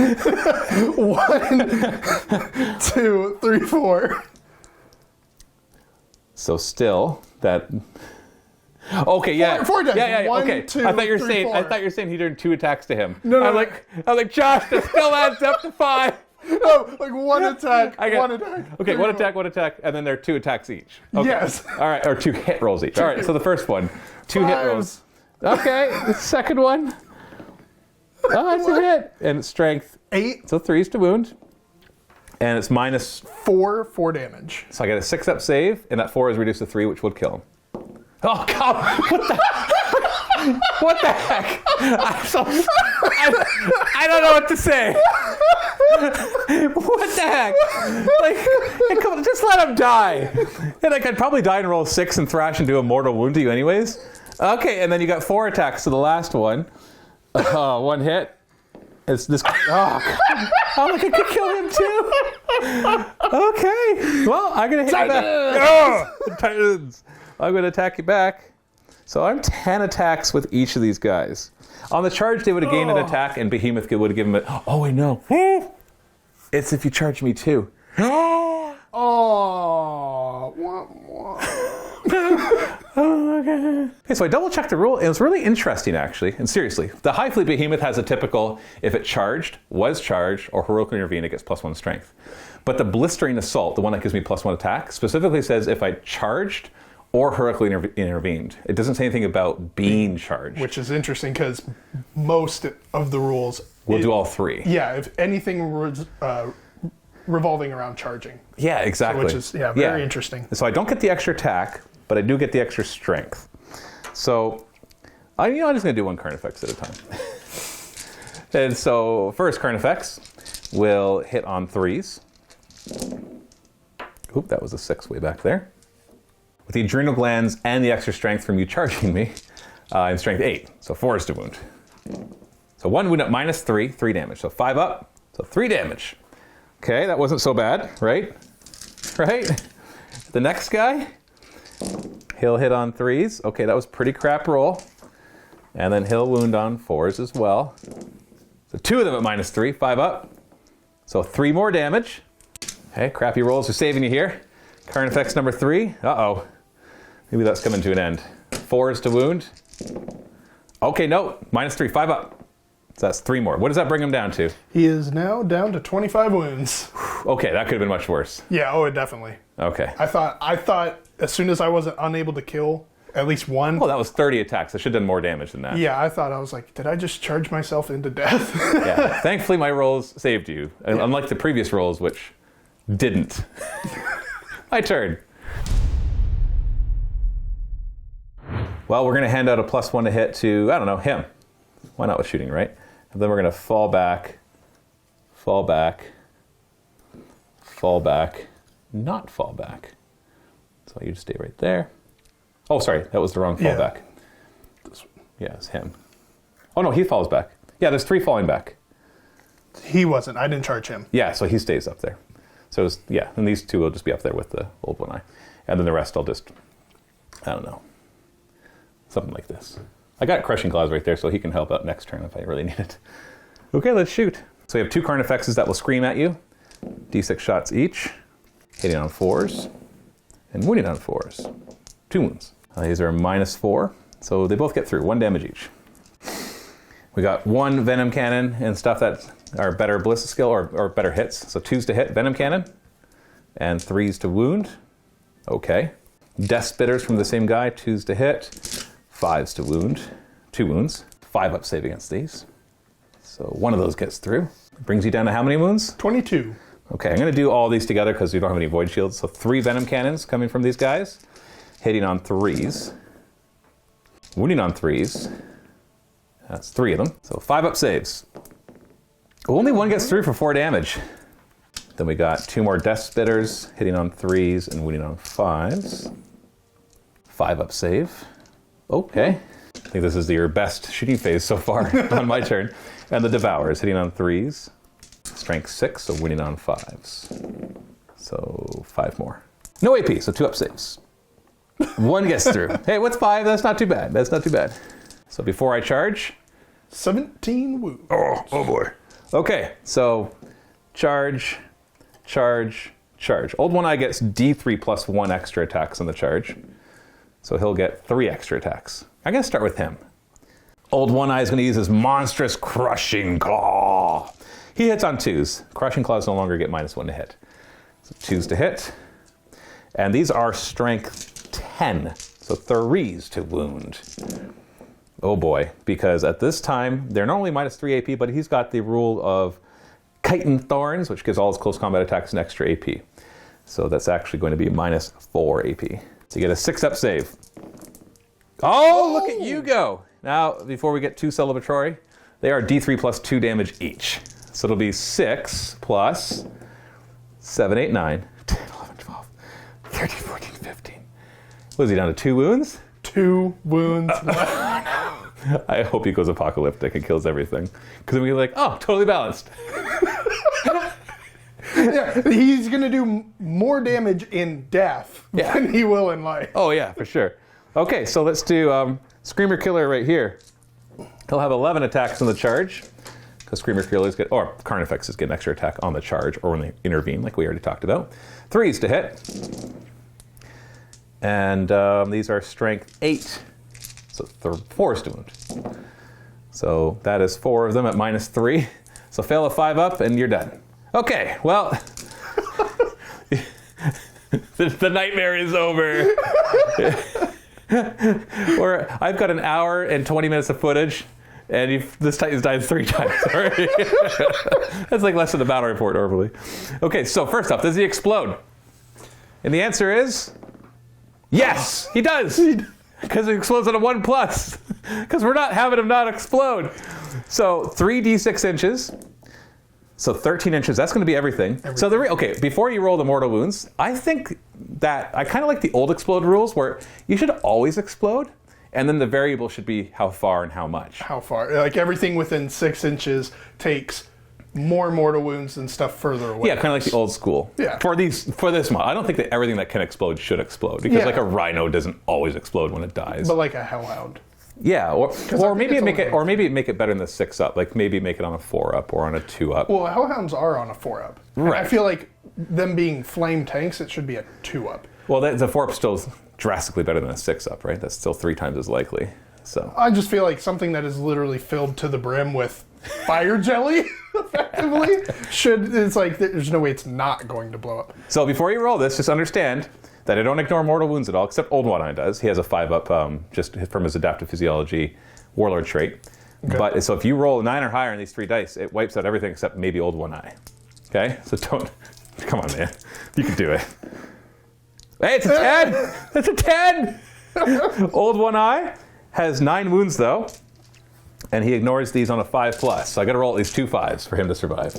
1, 2, 3, 4. So still that. Okay, yeah. Four attacks. Yeah. 1, Okay. 2, I thought you were 3, saying. 4. I thought you were saying he did 2 attacks to him. No. I'm like, Josh, that still adds up to 5. No, like 1 attack. I get- 1 attack. Okay, 3, one 4. attack, and then there are 2 attacks each. Okay. Yes. All right, or 2 hit rolls each. All right, so the first one, 2 hit rolls. Okay, the second one. Oh, that's a hit. And it's strength 8, So 3s to wound. And it's minus. 4 damage. So I get a 6-up save, and that 4 is reduced to 3, which would kill him. Oh, God. What the heck? I don't know what to say. What the heck? Like, come on, just let him die. And like, I'd probably die and roll 6 and thrash and do a mortal wound to you anyways. Okay, and then you got 4 attacks to the last one. 1 hit. It's this. Oh, look, I could kill him too. Okay. Well, I'm gonna hit you back. Titans. I'm gonna attack you back. So I'm 10 attacks with each of these guys. On the charge, they would have gained an attack, and Behemoth would have given it. Oh wait, no. It's if you charge me too. Okay, so I double checked the rule. It was really interesting, actually. And seriously, the High Fleet Behemoth has a typical, if it charged, was charged, or heroically intervened, it gets +1 strength. But the Blistering Assault, the one that gives me +1 attack, specifically says if I charged or heroically intervened. It doesn't say anything about being charged. Which is interesting because most of the rules We'll do all 3. Yeah, if anything was revolving around charging. Yeah, exactly. Which is very interesting. So I don't get the extra attack, but I do get the extra strength. So I'm just going to do 1 Carnifex at a time. And so first Carnifex will hit on 3s. Oop, that was a 6 way back there. With the adrenal glands and the extra strength from you charging me, in strength 8. So 4s to wound. So 1 wound up -3, 3 damage. So 5 up, so 3 damage. Okay, that wasn't so bad, right? Right? The next guy, he'll hit on 3s. Okay, that was pretty crap roll. And then he'll wound on 4s as well. So 2 of them at -3, 5 up. So 3 more damage. Okay, crappy rolls are saving you here. Carnifex number 3. Uh-oh. Maybe that's coming to an end. 4s to wound. Okay, no, -3, 5 up. So that's 3 more. What does that bring him down to? He is now down to 25 wounds. Okay, that could have been much worse. Yeah, oh, definitely. Okay. I thought as soon as I wasn't unable to kill at least one. Well, that was 30 attacks. I should have done more damage than that. Yeah, I was like, did I just charge myself into death? Yeah. Thankfully, my rolls saved you, unlike the previous rolls, which didn't. My turn. Well, we're going to hand out a +1 to hit to, I don't know, him. Why not with shooting, right? And then we're going to fall back, not fall back. So you just stay right there. Oh, sorry, that was the wrong fall back. Yeah, it's him. Oh no, he falls back. Yeah, there's 3 falling back. He wasn't. I didn't charge him. Yeah, so he stays up there. So it's, yeah, and these 2 will just be up there with the old one eye. And then the rest I'll just, I don't know, something like this. I got Crushing Claws right there, so he can help out next turn if I really need it. Okay, let's shoot. So we have 2 Carnifexes that will scream at you. D6 shots each, hitting on 4s, and wounding on 4s. 2 wounds. These are -4, so they both get through, 1 damage each. We got 1 Venom Cannon and stuff that are better Ballistic skill or better hits. So 2s to hit, Venom Cannon, and 3s to wound. Okay. Death Spitters from the same guy, 2s to hit, 5s to wound, 2 wounds. 5 up save against these. So 1 of those gets through. Brings you down to how many wounds? 22. Okay, I'm going to do all these together because we don't have any void shields. So 3 Venom Cannons coming from these guys, hitting on 3s, wounding on 3s. That's 3 of them. So 5 up saves. Only 1 gets through for 4 damage. Then we got 2 more Death Spitters, hitting on 3s and wounding on 5s. 5 up save. Okay. I think this is your best shooting phase so far on my turn. And the Devourers, hitting on 3s. Strength 6, so winning on 5s. So 5 more. No AP, so 2 up saves. 1 gets through. Hey, what's 5? That's not too bad. That's not too bad. So before I charge... 17 wounds. Oh boy. Okay, so charge, charge, charge. Old One Eye gets D3 plus 1 extra attacks on the charge. So he'll get 3 extra attacks. I'm going to start with him. Old One Eye is going to use his monstrous Crushing Claw. He hits on 2s. Crushing Claws no longer get -1 to hit. So 2s to hit. And these are strength 10. So 3s to wound. Oh boy, because at this time, they're normally -3 AP, but he's got the rule of Chitin Thorns, which gives all his close combat attacks an extra AP. So that's actually going to be -4 AP. So you get a 6 up save. Oh, look at you go. Now, before we get too celebratory, they are D3 plus 2 damage each. So it'll be 6 plus 7, 8, 9, 10, 11, 12, 13, 14, 15. Was he down to 2 wounds? 2 wounds. I hope he goes apocalyptic and kills everything. Because then we're like, oh, totally balanced. Yeah, he's going to do more damage in death than he will in life. Oh, yeah, for sure. Okay, so let's do Screamer Killer right here. He'll have 11 attacks on the charge. Because Screamer Killers get, or Carnifexes get an extra attack on the charge or when they intervene, like we already talked about. 3s to hit. And these are strength 8. So 4s to wound. So that is 4 of them at -3. So fail a 5 up and you're done. Okay, well, the nightmare is over. I've got an hour and 20 minutes of footage, and this Titan's died 3 times already. That's like less than a battle report normally. Okay, so first off, does he explode? And the answer is yes, he does. Because it explodes at a 1+. Because we're not having him not explode. So 3d6 inches. So 13 inches, that's going to be everything. So okay, before you roll the mortal wounds, I think that I kind of like the old explode rules where you should always explode, and then the variable should be how far and how much. How far? Like everything within 6 inches takes more mortal wounds than stuff further away. Yeah, kind of like the old school. Yeah. For this mod, I don't think that everything that can explode should explode, because like a rhino doesn't always explode when it dies. But like a hellhound. Yeah, or maybe make it better than the 6 up. Like maybe make it on a 4 up or on a 2 up. Well, hellhounds are on a 4 up. Right. I feel like them being flame tanks, it should be a 2 up. Well, the 4 up still drastically better than a 6 up, right? That's still 3 times as likely. So I just feel like something that is literally filled to the brim with fire jelly, effectively, it's like, there's no way it's not going to blow up. So before you roll this, just understand that I don't ignore mortal wounds at all, except Old One Eye does. He has a 5-up just from his adaptive physiology warlord trait. Okay. But so if you roll a 9 or higher on these 3 dice, it wipes out everything except maybe Old One Eye. Okay? So don't, come on, man. You can do it. Hey, it's a 10! It's a 10! Old One Eye has 9 wounds though, and he ignores these on a 5+. So I gotta roll at least 2 5s for him to survive.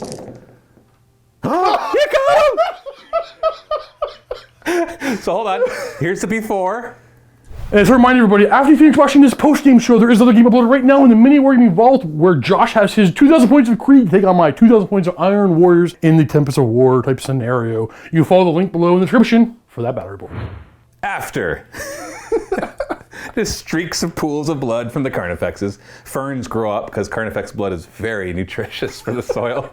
You got him! So hold on. Here's the before. And to remind everybody, after you finish watching this post-game show, there is another game uploaded right now in the MiniWarGaming Vault where Josh has his 2,000 points of Krieg take on my 2,000 points of Iron Warriors in the Tempest of War type scenario. You can follow the link below in the description for that battle report. After. Just streaks of pools of blood from the Carnifexes. Ferns grow up because Carnifex blood is very nutritious for the soil.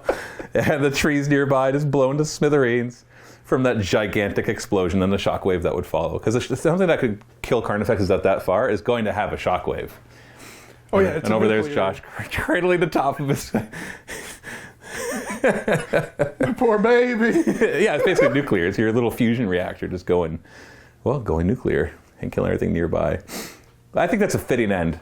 And the trees nearby just blown to smithereens from that gigantic explosion and the shockwave that would follow. Because something that could kill Carnifexes out that far is going to have a shockwave. Oh yeah, it's and over there's Josh cradling the top of his... Poor baby. Yeah, it's basically nuclear. It's your little fusion reactor just going nuclear and killing everything nearby. I think that's a fitting end.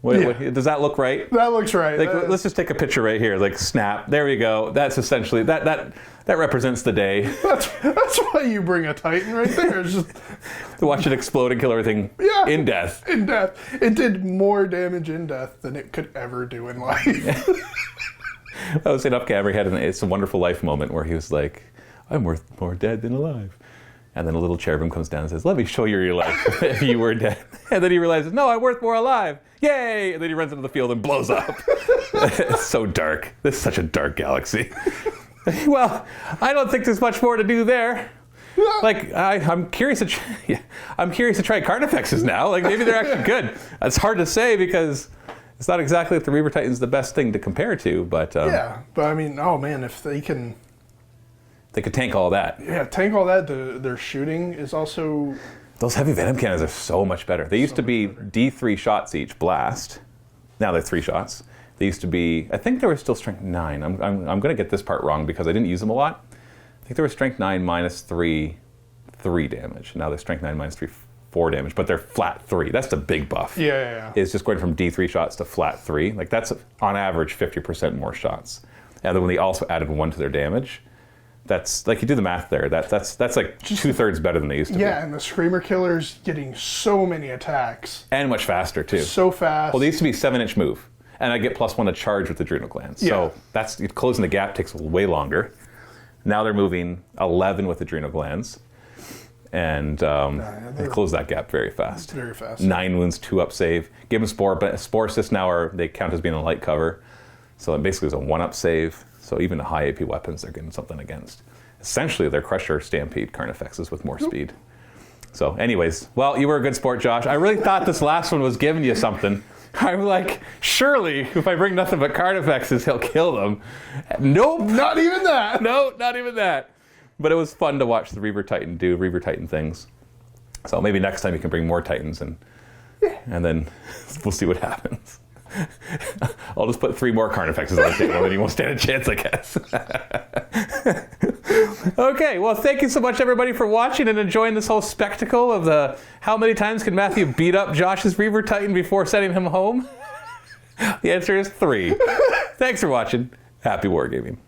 Does that look right? That looks right. Let's just take a picture right here. Like snap. There we go. That's essentially that represents the day. That's why you bring a Titan right there. It's just to watch it explode and kill everything in death. In death. It did more damage in death than it could ever do in life. I was saying off camera, he had It's a Wonderful Life moment where he was like, I'm worth more dead than alive. And then a little cherubim comes down and says, let me show you your life if you were dead. And then he realizes, no, I'm worth more alive. Yay! And then he runs into the field and blows up. It's so dark. This is such a dark galaxy. Well, I don't think there's much more to do there. Like, I'm curious to try Carnifexes now. Like, maybe they're actually good. It's hard to say because it's not exactly if the Reaver Titan's the best thing to compare to, but... yeah, but I mean, oh man, if they can... They could tank all that. Yeah, tank all that. Their shooting is also... Those heavy Venom cannons are so much better. They used to be D3 shots each blast. Now they're 3 shots. They used to be... I think they were still strength 9. I'm going to get this part wrong because I didn't use them a lot. I think they were strength 9 minus 3 damage. Now they're strength 9 minus 3 4 damage, but they're flat 3. That's the big buff. Yeah. It's just going from D3 shots to flat 3. Like that's on average 50% more shots. And then when they also added 1 to their damage, that's like you do the math there. That's like 2/3 better than they used to be. Yeah, and the Screamer Killer's getting so many attacks. And much faster too. So fast. Well, they used to be 7-inch move, and I get +1 to charge with the adrenal glands. So that's closing the gap takes way longer. Now they're moving 11 with adrenal glands. And they close that gap very fast. Very fast. 9 wounds, 2-up save. Give them Spore, but Spore assists now they count as being a light cover. So it basically is a 1-up save. So even the high AP weapons they're getting something against. Essentially, they're Crusher Stampede Carnifexes with more speed. So anyways, well, you were a good sport, Josh. I really thought this last one was giving you something. I'm like, surely if I bring nothing but Carnifexes, he'll kill them. Nope. Not even that. No, not even that. But it was fun to watch the Reaver Titan do Reaver Titan things. So maybe next time you can bring more Titans and then we'll see what happens. I'll just put 3 more Carnifexes on the table and then you won't stand a chance, I guess. Okay, well, thank you so much, everybody, for watching and enjoying this whole spectacle of how many times can Matthew beat up Josh's Reaver Titan before sending him home? The answer is 3. Thanks for watching. Happy wargaming.